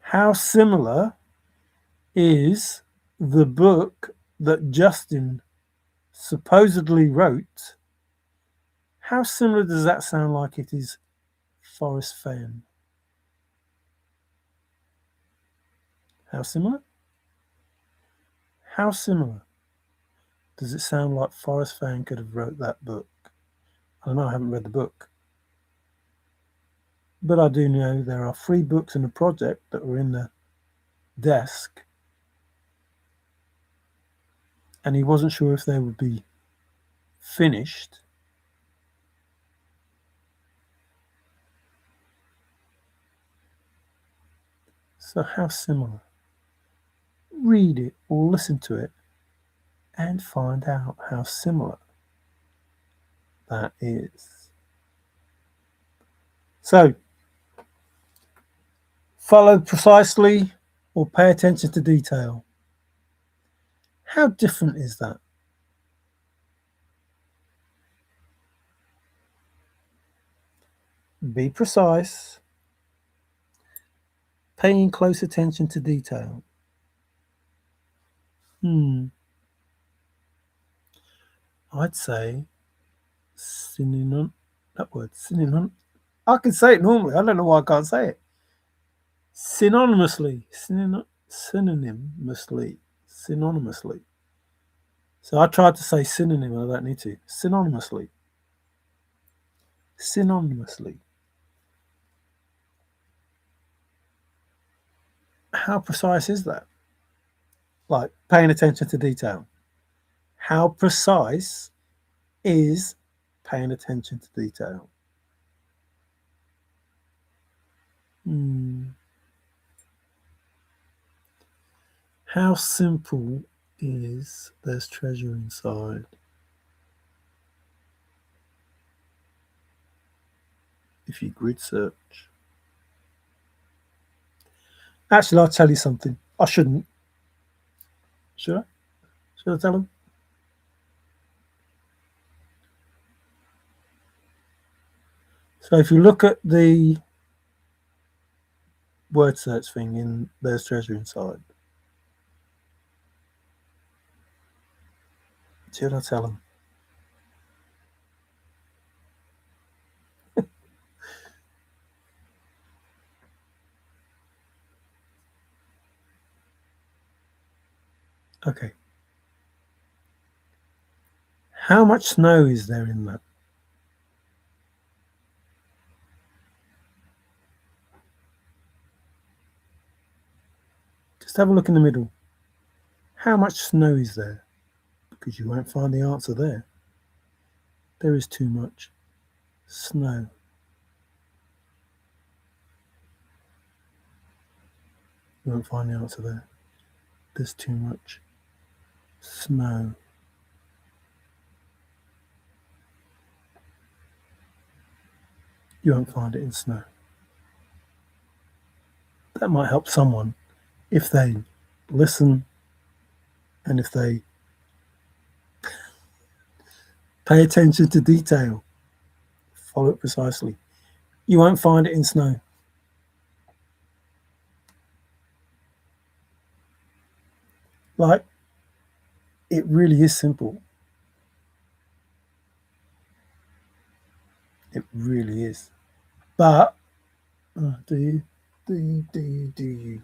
How similar is the book that Justin supposedly wrote? How similar does that sound like it is Forrest Fenn? How similar? How similar does it sound like Forrest Fenn could have wrote that book? I don't know, I haven't read the book. But I do know there are 3 books in the project that were in the desk. And he wasn't sure if they would be finished. So how similar? Read it or listen to it and find out how similar that is. So, follow precisely or pay attention to detail. How different is that? Be precise, paying close attention to detail. I'd say synonym. That word, synonym. I can say it normally. I don't know why I can't say it. Synonymously. Synonymously. synonymously. So I tried to say synonym, I don't need to. Synonymously. Synonymously. How precise is that? Like paying attention to detail. How precise is paying attention to detail? Hmm. How simple is there's treasure inside? If you grid search. Actually, I'll tell you something. I shouldn't. Should I? Should I tell them? So if you look at the word search thing in There's Treasure Inside, should I tell them? Okay. How much snow is there in that? Just have a look in the middle. How much snow is there? Because you won't find the answer there. There is too much snow. You won't find the answer there. There's too much snow. You won't find it in snow. That might help someone if they listen and if they pay attention to detail, follow it precisely. You won't find it in snow. Like, it really is simple. It really is. But, do you? Do you? Do you? Do you?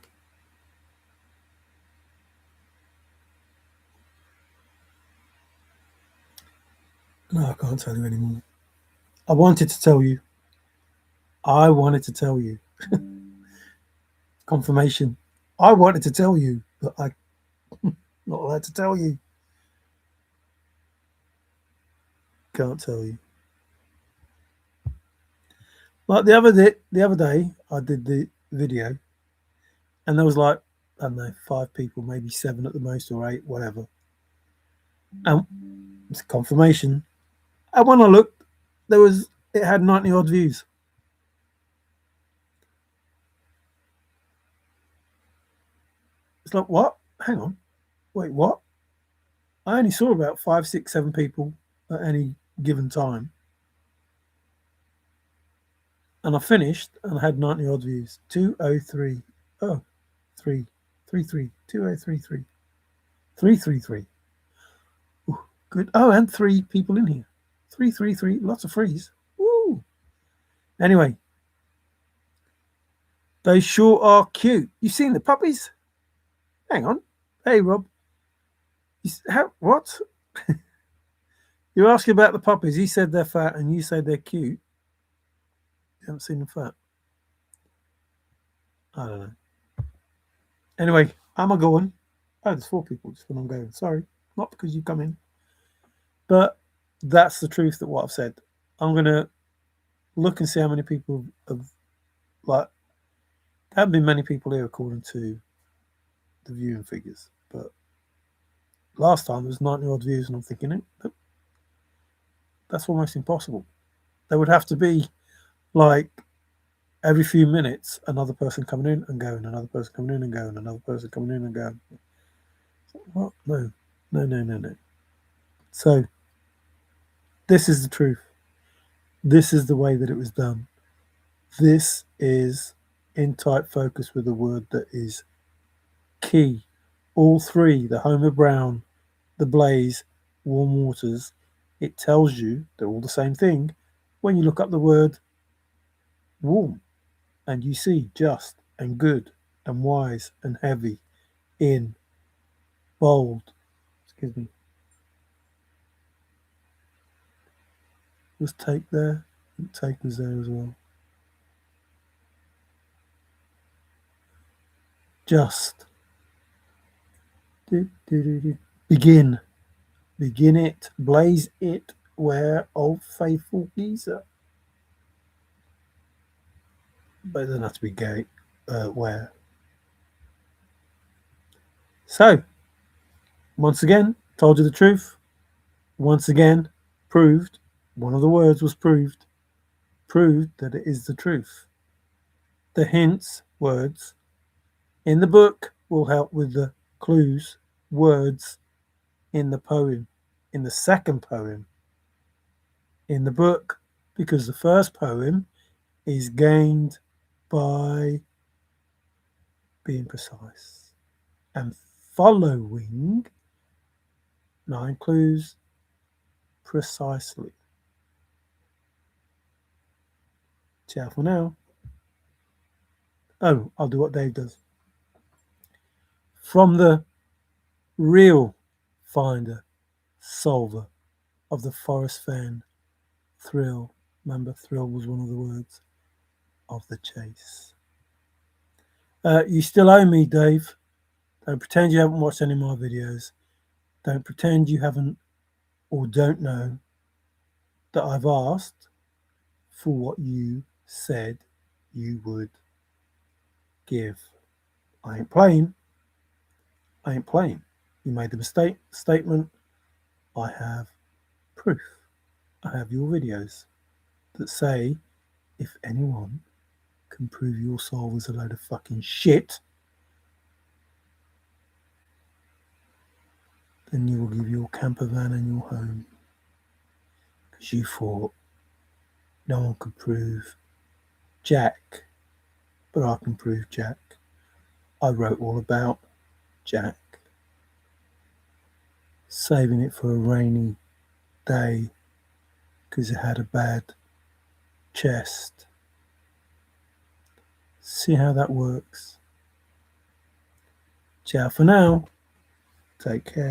No, I can't tell you anymore. I wanted to tell you. I wanted to tell you. Confirmation. I wanted to tell you, but I'm not allowed to tell you. Can't tell you. Like the other day, I did the video, and there was like I don't know 5 people, maybe 7 at the most, or 8, whatever. And it's confirmation. And when I looked, it had 90 odd views. It's like what? Hang on, wait, what? I only saw about 5, 6, 7 people at any given time, and I finished and I had 90 odd views. 203. Oh, 3, 3, 3, 2033, 333. Ooh, good. Oh, and 3 people in here. 333. Lots of threes. Woo. Anyway, they sure are cute. You seen the puppies? Hang on. Hey, Rob. What? You're asking about the puppies. He said they're fat, and you said they're cute. You haven't seen them fat. I don't know. Anyway, am I going? Oh, there's 4 people just when I'm going. Sorry, not because you come in, but that's the truth. That what I've said. I'm gonna look and see how many people have like. There haven't been many people here according to the viewing figures, but last time there was 90 odd views, and I'm thinking that's almost impossible. There would have to be like every few minutes another person coming in and going, another person coming in and going, another person coming in and going. What? No, no, no, no, no. So this is the truth. This is the way that it was done. This is in tight focus with a word that is key. All 3, the Homer Brown, the Blaze, Warm Waters, it tells you they're all the same thing when you look up the word warm and you see just and good and wise and heavy in bold. Excuse me. Was take there? Take was there as well. Just. Begin. Begin it. Blaze it. Where, old faithful Geyser. But it doesn't have to be gay. Where. So, once again, told you the truth. Once again, proved. One of the words was proved. Proved that it is the truth. The hints, words, in the book will help with the clues, words in the poem, in the second poem, in the book, because the first poem is gained by being precise and following 9 clues precisely. Ciao for now. Oh, I'll do what Dave does. From the real finder, solver of the Forrest Fenn thrill. Remember, thrill was one of the words of the chase. You still owe me, Dave. Don't pretend you haven't watched any of my videos. Don't pretend you haven't or don't know that I've asked for what you said you would give. I ain't playing. I ain't playing. You made the statement. I have proof. I have your videos that say if anyone can prove your soul was a load of fucking shit, then you will give your camper van and your home. Because you thought no one could prove Jack, but I can prove Jack. I wrote all about Jack. Saving it for a rainy day because it had a bad chest. See how that works. Ciao for now. Take care.